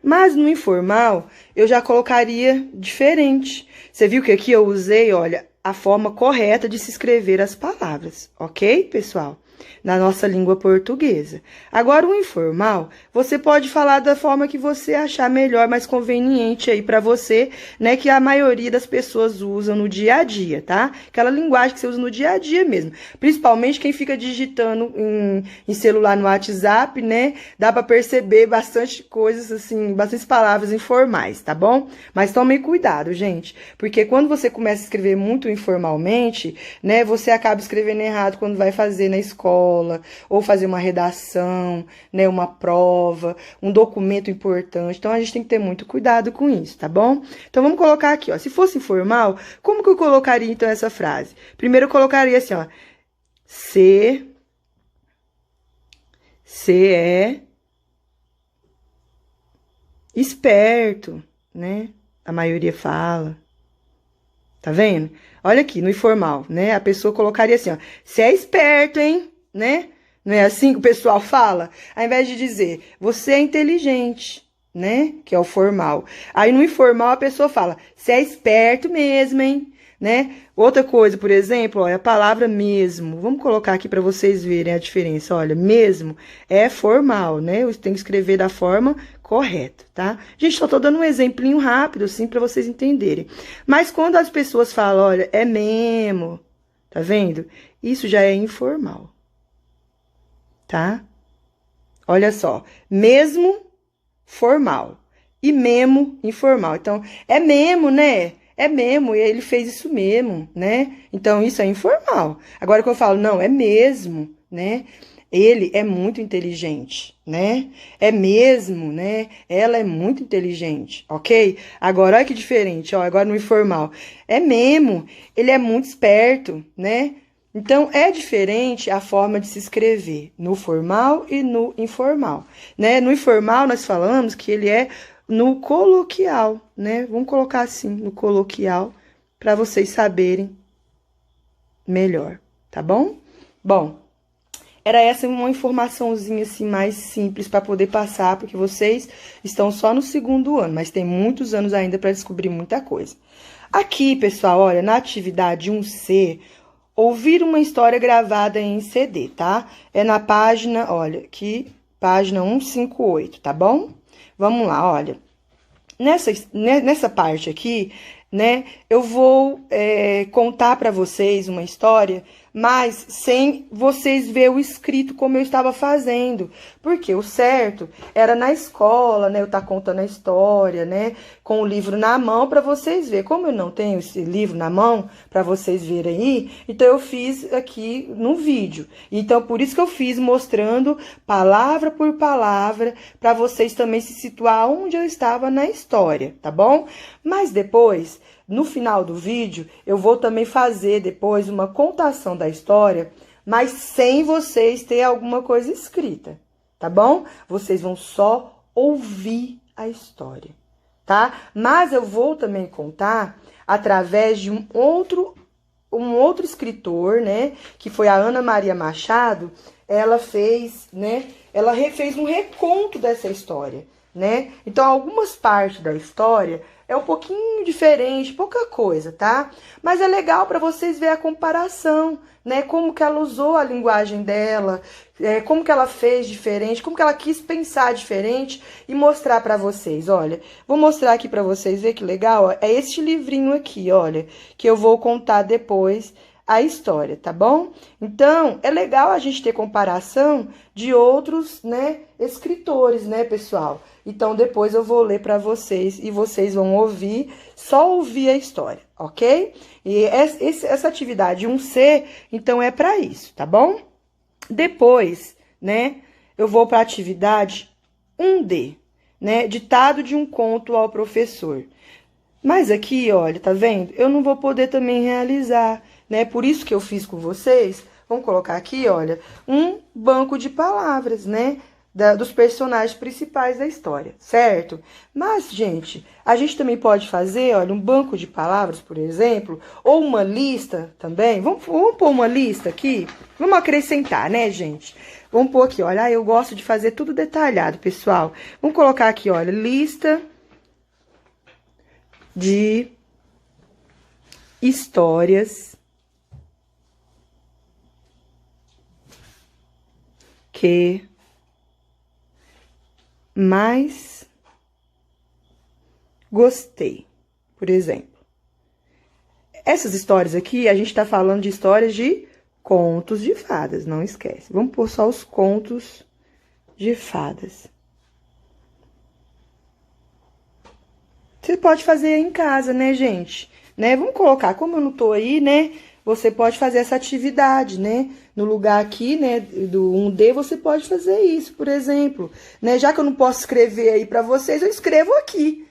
A: Mas no informal, eu já colocaria diferente. Você viu que aqui eu usei, olha, a forma correta de se escrever as palavras, ok, pessoal? Na nossa língua portuguesa. Agora, o informal, você pode falar da forma que você achar melhor, mais conveniente aí para você, né? Que a maioria das pessoas usam no dia a dia, tá? Aquela linguagem que você usa no dia a dia mesmo. Principalmente quem fica digitando em celular no WhatsApp, né? Dá para perceber bastante coisas, assim, bastante palavras informais, tá bom? Mas tomem cuidado, gente. Porque quando você começa a escrever muito informalmente, né? Você acaba escrevendo errado quando vai fazer na escola, ou fazer uma redação, né, uma prova, um documento importante. Então, a gente tem que ter muito cuidado com isso, tá bom? Então, vamos colocar aqui, ó. Se fosse informal, como que eu colocaria, então, essa frase? Primeiro, eu colocaria assim, ó. Você é esperto, né? A maioria fala. Tá vendo? Olha aqui, no informal, né? A pessoa colocaria assim, ó. Você é esperto, hein? Né? Não é assim que o pessoal fala? Ao invés de dizer, você é inteligente, né? Que é o formal. Aí no informal a pessoa fala, você é esperto mesmo, hein? Né? Outra coisa, por exemplo, ó, é a palavra mesmo. Vamos colocar aqui para vocês verem a diferença. Olha, mesmo é formal, né? Eu tenho que escrever da forma correta, tá? Gente, só tô dando um exemplinho rápido, assim, para vocês entenderem. Mas quando as pessoas falam, olha, é mesmo, tá vendo? Isso já é informal. Tá? Olha só, mesmo formal e memo informal. Então, é mesmo, né? É mesmo, e ele fez isso mesmo, né? Então, isso é informal. Agora, quando eu falo, não, é mesmo, né? Ele é muito inteligente, né? É mesmo, né? Ela é muito inteligente, ok? Agora, olha que diferente, ó, agora no informal. É mesmo, ele é muito esperto, né? Então, é diferente a forma de se escrever no formal e no informal, né? No informal, nós falamos que ele é no coloquial, né? Vamos colocar assim, no coloquial, para vocês saberem melhor, tá bom? Bom, era essa uma informaçãozinha assim mais simples para poder passar, porque vocês estão só no 2º ano, mas tem muitos anos ainda para descobrir muita coisa. Aqui, pessoal, olha, na atividade 1C, ouvir uma história gravada em CD, tá? É na página, olha, aqui, página 158, tá bom? Vamos lá, olha. Nessa parte aqui, né, eu vou contar para vocês uma história, mas sem vocês ver o escrito como eu estava fazendo. Porque o certo era na escola, né, eu estar contando a história, né, com o livro na mão para vocês verem. Como eu não tenho esse livro na mão para vocês verem aí, então eu fiz aqui no vídeo. Então, por isso que eu fiz mostrando palavra por palavra, para vocês também se situar onde eu estava na história, tá bom? Mas depois, no final do vídeo, eu vou também fazer depois uma contação da história, mas sem vocês ter alguma coisa escrita, tá bom? Vocês vão só ouvir a história, tá? Mas eu vou também contar através de um outro escritor, né? Que foi a Ana Maria Machado. Ela fez, né? Ela refez um reconto dessa história, né? Então, algumas partes da história é um pouquinho diferente, pouca coisa, tá? Mas é legal para vocês verem a comparação, né? Como que ela usou a linguagem dela, como que ela fez diferente, como que ela quis pensar diferente e mostrar para vocês. Olha, vou mostrar aqui para vocês, ver que legal, ó, é este livrinho aqui, olha, que eu vou contar depois a história, tá bom? Então, é legal a gente ter comparação de outros, né, escritores, né, pessoal? Então, depois eu vou ler para vocês e vocês vão ouvir, só ouvir a história, ok? E essa atividade 1C, então, é para isso, tá bom? Depois, né, eu vou para a atividade 1D, né, ditado de um conto ao professor. Mas aqui, olha, tá vendo? Eu não vou poder também realizar, né? Por isso que eu fiz com vocês, vamos colocar aqui, olha, um banco de palavras, né? Dos personagens principais da história, certo? Mas, gente, a gente também pode fazer, olha, um banco de palavras, por exemplo, ou uma lista também. Vamos pôr uma lista aqui? Vamos acrescentar, né, gente? Vamos pôr aqui, olha, eu gosto de fazer tudo detalhado, pessoal. Vamos colocar aqui, olha, lista de histórias que mais gostei, por exemplo. Essas histórias aqui, a gente tá falando de histórias de contos de fadas, não esquece. Vamos pôr só os contos de fadas. Você pode fazer em casa, né, gente? Né? Vamos colocar, como eu não tô aí, né? Você pode fazer essa atividade, né? No lugar aqui, né, do 1D, você pode fazer isso, por exemplo. Né? Já que eu não posso escrever aí pra vocês, eu escrevo aqui,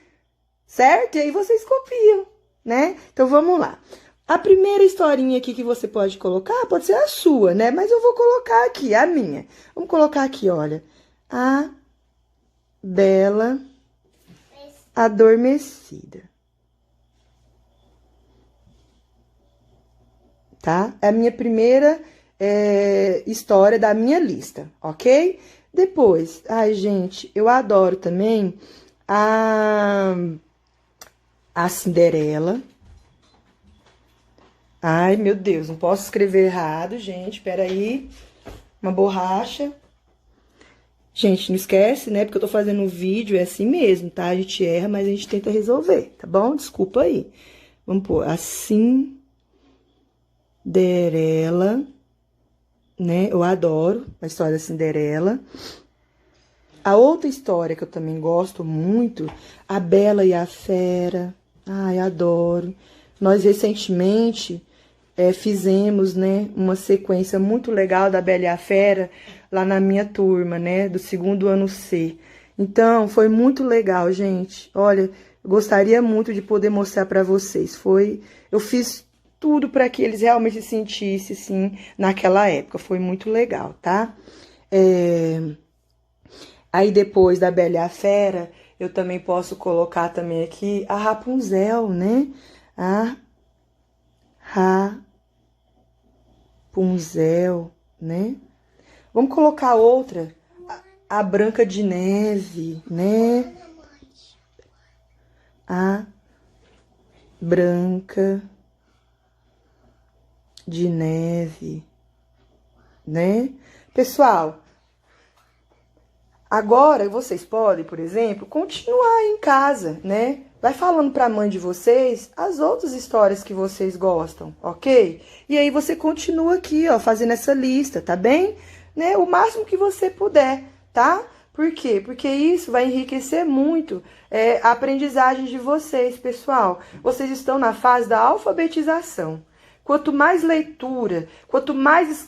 A: certo? E aí vocês copiam, né? Então, vamos lá. A primeira historinha aqui que você pode colocar pode ser a sua, né? Mas eu vou colocar aqui, a minha. Vamos colocar aqui, olha. A Bela Adormecida. Tá? É a minha primeira história da minha lista, ok? Depois, ai, gente, eu adoro também a Cinderela. Ai, meu Deus, não posso escrever errado, gente, peraí. Uma borracha. Gente, não esquece, né? Porque eu tô fazendo um vídeo, é assim mesmo, tá? A gente erra, mas a gente tenta resolver, tá bom? Desculpa aí. Vamos pôr a Cinderela, né? Eu adoro a história da Cinderela. A outra história que eu também gosto muito, A Bela e a Fera. Ai, adoro. Nós recentemente fizemos, né, uma sequência muito legal da Bela e a Fera lá na minha turma, né, do 2º ano C. Então, foi muito legal, gente. Olha, eu gostaria muito de poder mostrar para vocês. Eu fiz tudo para que eles realmente se sentissem, assim, naquela época. Foi muito legal, tá? Aí, depois da Bela e a Fera, eu também posso colocar também aqui a Rapunzel, né? A Rapunzel, né? Vamos colocar outra, a Branca de Neve, né? A Branca de Neve, né? Pessoal, agora vocês podem, por exemplo, continuar em casa, né? Vai falando para a mãe de vocês as outras histórias que vocês gostam, ok? E aí você continua aqui, ó, fazendo essa lista, tá bem? Né? O máximo que você puder, tá? Por quê? Porque isso vai enriquecer muito a aprendizagem de vocês, pessoal. Vocês estão na fase da alfabetização. Quanto mais leitura, quanto mais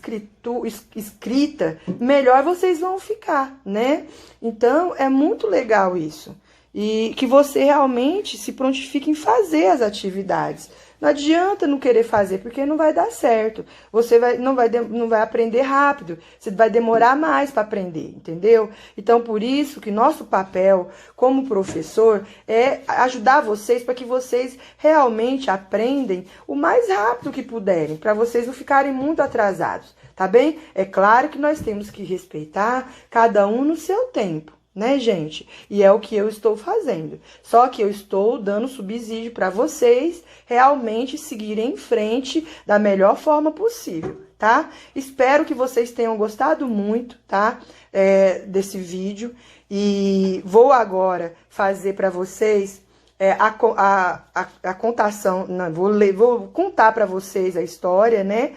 A: escrita, melhor vocês vão ficar, né? Então, é muito legal isso. E que você realmente se prontifique em fazer as atividades. Não adianta não querer fazer, porque não vai dar certo. Você não vai aprender rápido, você vai demorar mais para aprender, entendeu? Então, por isso que nosso papel como professor é ajudar vocês para que vocês realmente aprendam o mais rápido que puderem, para vocês não ficarem muito atrasados, tá bem? É claro que nós temos que respeitar cada um no seu tempo, né, gente? E é o que eu estou fazendo. Só que eu estou dando subsídio para vocês realmente seguirem em frente da melhor forma possível, tá? Espero que vocês tenham gostado muito, tá? Desse vídeo. E vou agora fazer para vocês a contação, não, vou contar para vocês a história, né?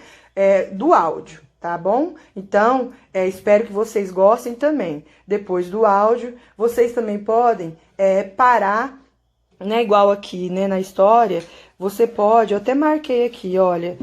A: Do áudio. Tá bom? Então, espero que vocês gostem também. Depois do áudio, vocês também podem parar, né? Igual aqui, né? Na história, você pode, eu até marquei aqui, olha,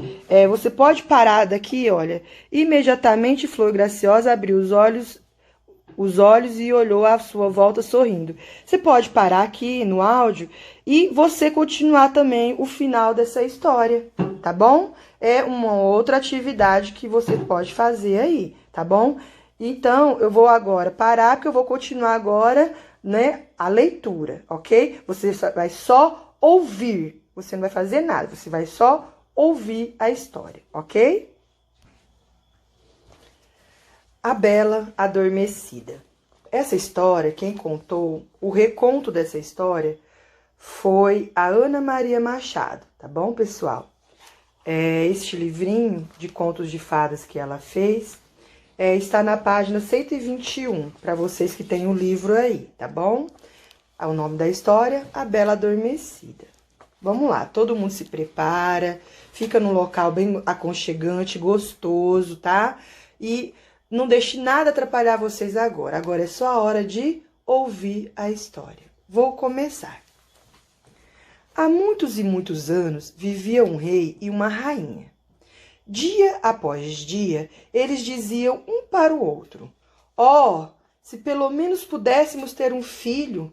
A: você pode parar daqui, olha, imediatamente Flor Graciosa abriu os olhos e olhou à sua volta sorrindo. Você pode parar aqui no áudio e você continuar também o final dessa história, tá bom? É uma outra atividade que você pode fazer aí, tá bom? Então, eu vou agora parar, porque eu vou continuar agora, né, a leitura, ok? Você vai só ouvir, você não vai fazer nada, você vai só ouvir a história, ok? A Bela Adormecida. Essa história, quem contou, o reconto dessa história foi a Ana Maria Machado, tá bom, pessoal? Este livrinho de contos de fadas que ela fez está na página 121, para vocês que têm o livro aí, tá bom? O nome da história, A Bela Adormecida. Vamos lá, todo mundo se prepara, fica num local bem aconchegante, gostoso, tá? E não deixe nada atrapalhar vocês agora. Agora é só a hora de ouvir a história. Vou começar. Há muitos e muitos anos vivia um rei e uma rainha. Dia após dia, eles diziam um para o outro: "Oh, se pelo menos pudéssemos ter um filho!"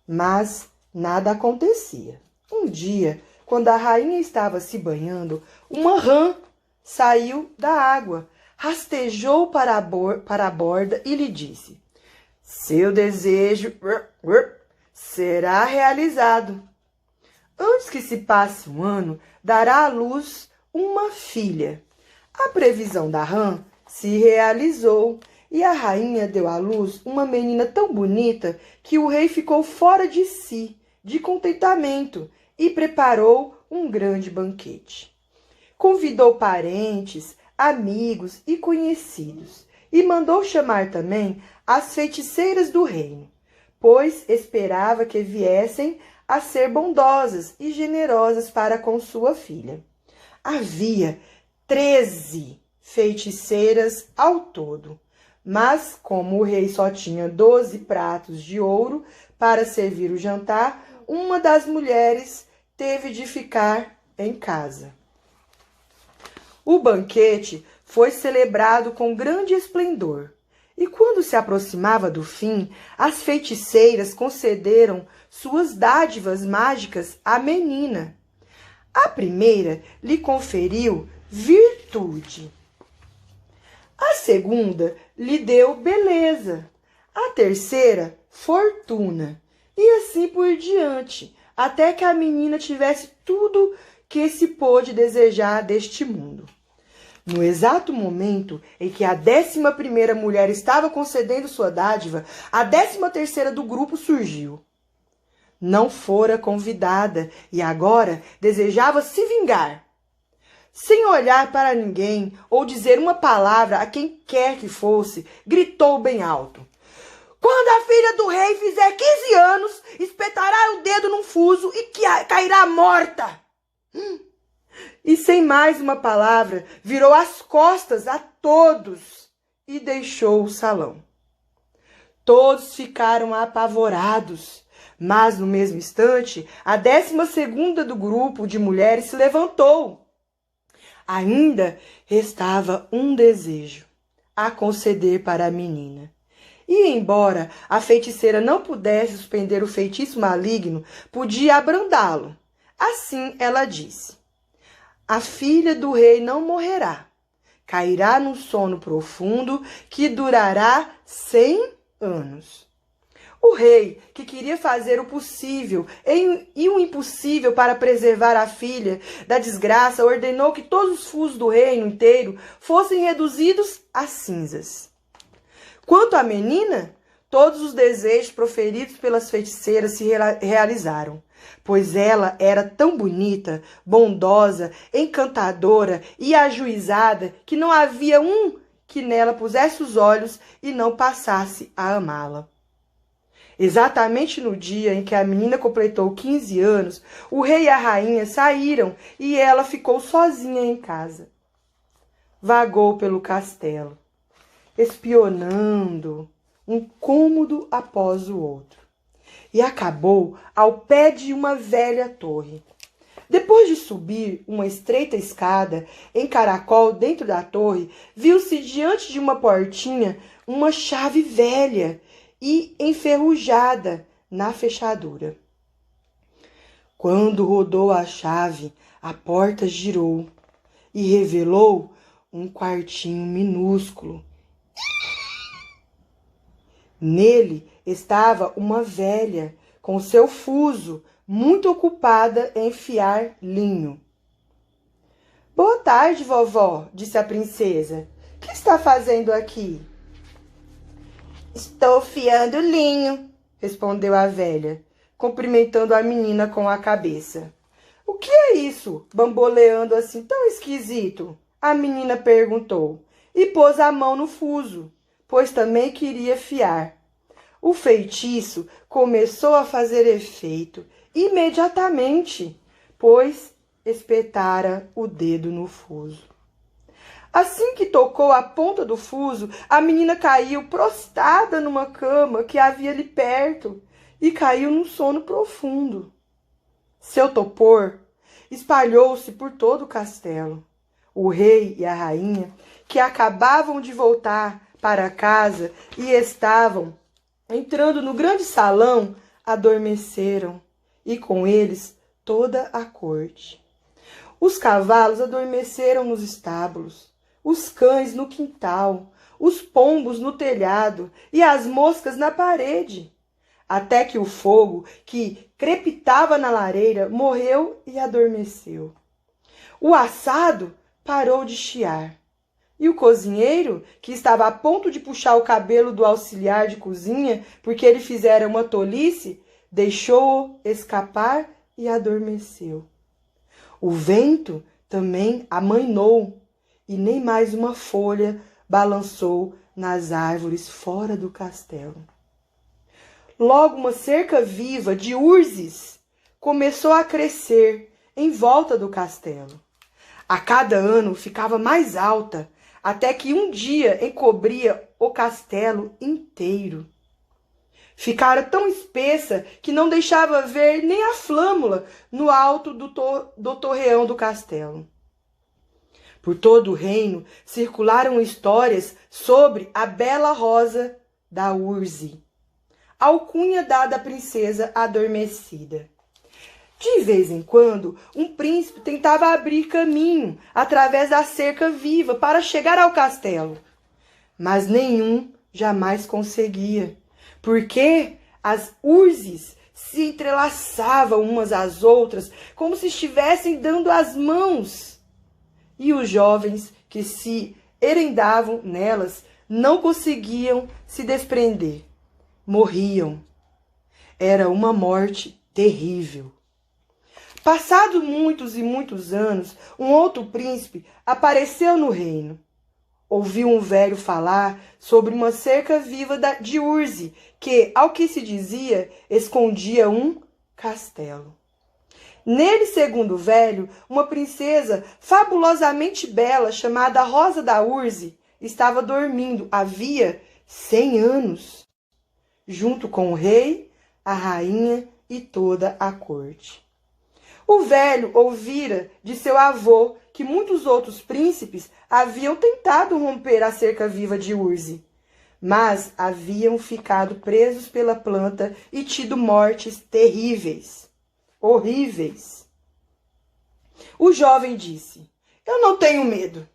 A: Mas nada acontecia. Um dia, quando a rainha estava se banhando, uma rã saiu da água, rastejou para a borda e lhe disse: "Seu desejo será realizado. Antes que se passe um ano, dará à luz uma filha." A previsão da rã se realizou e a rainha deu à luz uma menina tão bonita que o rei ficou fora de si, de contentamento, e preparou um grande banquete. Convidou parentes, amigos e conhecidos e mandou chamar também as feiticeiras do reino, pois esperava que viessem a ser bondosas e generosas para com sua filha. Havia 13 feiticeiras ao todo, mas como o rei só tinha 12 pratos de ouro para servir o jantar, uma das mulheres teve de ficar em casa. O banquete foi celebrado com grande esplendor, e quando se aproximava do fim, as feiticeiras concederam suas dádivas mágicas à menina. A primeira lhe conferiu virtude. A segunda lhe deu beleza. A terceira, fortuna. E assim por diante, até que a menina tivesse tudo que se pôde desejar deste mundo. No exato momento em que a 11ª mulher estava concedendo sua dádiva, a 13ª do grupo surgiu. Não fora convidada e agora desejava se vingar. Sem olhar para ninguém ou dizer uma palavra a quem quer que fosse, gritou bem alto: "Quando a filha do rei fizer 15 anos, espetará o dedo num fuso e cairá morta." E sem mais uma palavra, virou as costas a todos e deixou o salão. Todos ficaram apavorados, mas no mesmo instante, a 12ª do grupo de mulheres se levantou. Ainda restava um desejo a conceder para a menina. E embora a feiticeira não pudesse suspender o feitiço maligno, podia abrandá-lo. Assim ela disse: "A filha do rei não morrerá. Cairá num sono profundo que durará 100 anos." O rei, que queria fazer o possível e o impossível para preservar a filha da desgraça, ordenou que todos os fusos do reino inteiro fossem reduzidos a cinzas. Quanto à menina, todos os desejos proferidos pelas feiticeiras se realizaram, pois ela era tão bonita, bondosa, encantadora e ajuizada que não havia um que nela pusesse os olhos e não passasse a amá-la. Exatamente no dia em que a menina completou 15 anos, o rei e a rainha saíram e ela ficou sozinha em casa. Vagou pelo castelo, espionando um cômodo após o outro, e acabou ao pé de uma velha torre. Depois de subir uma estreita escada em caracol dentro da torre, viu-se diante de uma portinha uma chave velha e enferrujada na fechadura. Quando rodou a chave, a porta girou e revelou um quartinho minúsculo. Nele estava uma velha com seu fuso, muito ocupada em fiar linho. Boa tarde, vovó, disse a princesa. O que está fazendo aqui? Estou fiando linho, respondeu a velha, cumprimentando a menina com a cabeça. O que é isso, bamboleando assim tão esquisito? A menina perguntou e pôs a mão no fuso, pois também queria fiar. O feitiço começou a fazer efeito imediatamente, pois espetara o dedo no fuso. Assim que tocou a ponta do fuso, a menina caiu prostrada numa cama que havia ali perto e caiu num sono profundo. Seu topor espalhou-se por todo o castelo. O rei e a rainha, que acabavam de voltar para casa e estavam entrando no grande salão, adormeceram, e com eles toda a corte. Os cavalos adormeceram nos estábulos, os cães no quintal, os pombos no telhado e as moscas na parede, até que o fogo, que crepitava na lareira, morreu e adormeceu. O assado parou de chiar. E o cozinheiro, que estava a ponto de puxar o cabelo do auxiliar de cozinha, porque ele fizera uma tolice, deixou-o escapar e adormeceu. O vento também amainou, e nem mais uma folha balançou nas árvores fora do castelo. Logo uma cerca viva de urzes começou a crescer em volta do castelo. A cada ano ficava mais alta, até que um dia encobria o castelo inteiro. Ficara tão espessa que não deixava ver nem a flâmula no alto do torreão do castelo. Por todo o reino circularam histórias sobre a bela rosa da Urze, alcunha dada à princesa adormecida. De vez em quando, um príncipe tentava abrir caminho através da cerca viva para chegar ao castelo, mas nenhum jamais conseguia, porque as urzes se entrelaçavam umas às outras como se estivessem dando as mãos, e os jovens que se herendavam nelas não conseguiam se desprender, morriam. Era uma morte terrível. Passados muitos e muitos anos, um outro príncipe apareceu no reino. Ouviu um velho falar sobre uma cerca viva de Urze, que, ao que se dizia, escondia um castelo. Nele, segundo o velho, uma princesa fabulosamente bela, chamada Rosa da Urze, estava dormindo havia 100 anos, junto com o rei, a rainha e toda a corte. O velho ouvira de seu avô que muitos outros príncipes haviam tentado romper a cerca viva de Urze, mas haviam ficado presos pela planta e tido mortes terríveis, horríveis. O jovem disse: eu não tenho medo.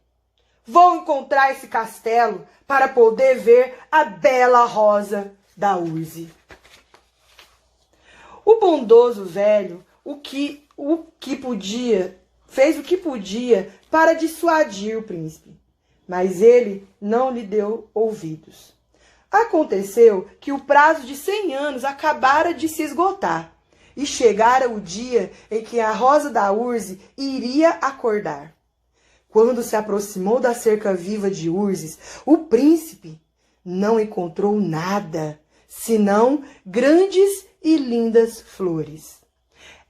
A: Vou encontrar esse castelo para poder ver a bela rosa da Urze. O bondoso velho fez o que podia para dissuadir o príncipe, mas ele não lhe deu ouvidos. Aconteceu que o prazo de 100 anos acabara de se esgotar e chegara o dia em que a Rosa da Urze iria acordar. Quando se aproximou da cerca viva de Urzes, o príncipe não encontrou nada, senão grandes e lindas flores.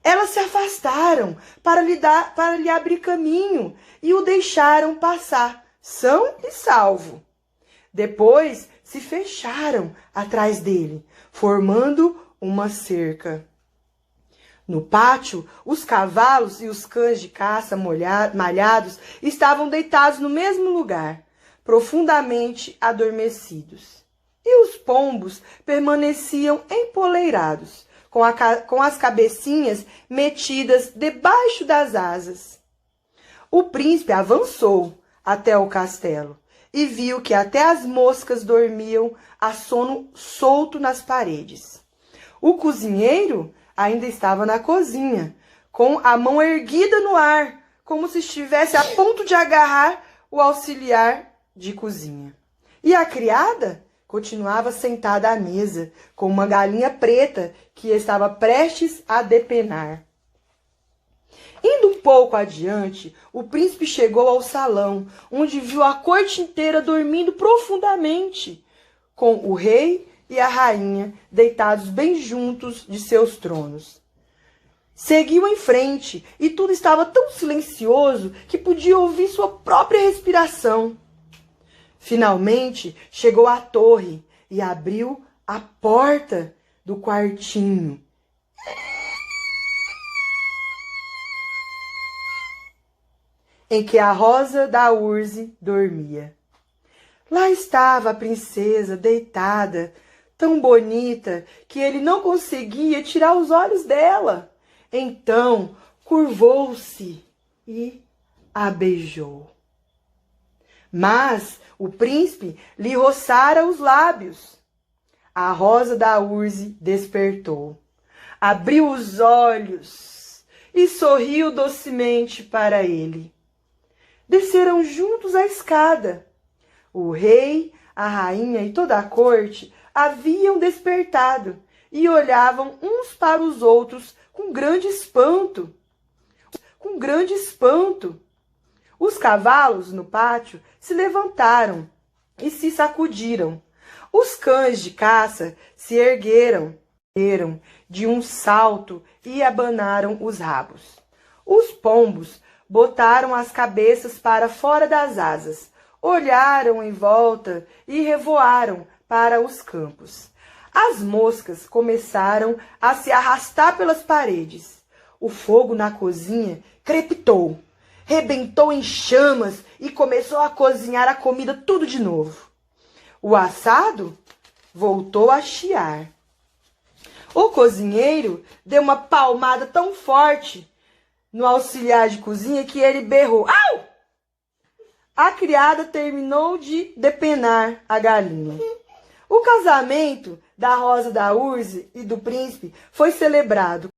A: Elas se afastaram para lhe abrir caminho e o deixaram passar, são e salvo. Depois se fecharam atrás dele, formando uma cerca. No pátio, os cavalos e os cães de caça malhados estavam deitados no mesmo lugar, profundamente adormecidos. E os pombos permaneciam empoleirados, com as cabecinhas metidas debaixo das asas. O príncipe avançou até o castelo e viu que até as moscas dormiam a sono solto nas paredes. O cozinheiro ainda estava na cozinha, com a mão erguida no ar, como se estivesse a ponto de agarrar o auxiliar de cozinha. E a criada continuava sentada à mesa, com uma galinha preta que estava prestes a depenar. Indo um pouco adiante, o príncipe chegou ao salão, onde viu a corte inteira dormindo profundamente, com o rei e a rainha deitados bem juntos de seus tronos. Seguiu em frente e tudo estava tão silencioso que podia ouvir sua própria respiração. Finalmente chegou à torre e abriu a porta do quartinho. Em que a Rosa da Urze dormia. Lá estava a princesa deitada, tão bonita que ele não conseguia tirar os olhos dela. Então curvou-se e a beijou. Mas o príncipe lhe roçara os lábios. A Rosa da Urze despertou, abriu os olhos e sorriu docemente para ele. Desceram juntos a escada. O rei, a rainha e toda a corte haviam despertado e olhavam uns para os outros com grande espanto. Os cavalos no pátio se levantaram e se sacudiram. Os cães de caça se ergueram de um salto e abanaram os rabos. Os pombos botaram as cabeças para fora das asas, olharam em volta e revoaram para os campos. As moscas começaram a se arrastar pelas paredes. O fogo na cozinha crepitou, rebentou em chamas e começou a cozinhar a comida tudo de novo. O assado voltou a chiar. O cozinheiro deu uma palmada tão forte no auxiliar de cozinha que ele berrou. Au! A criada terminou de depenar a galinha. O casamento da Rosa da Urze e do príncipe foi celebrado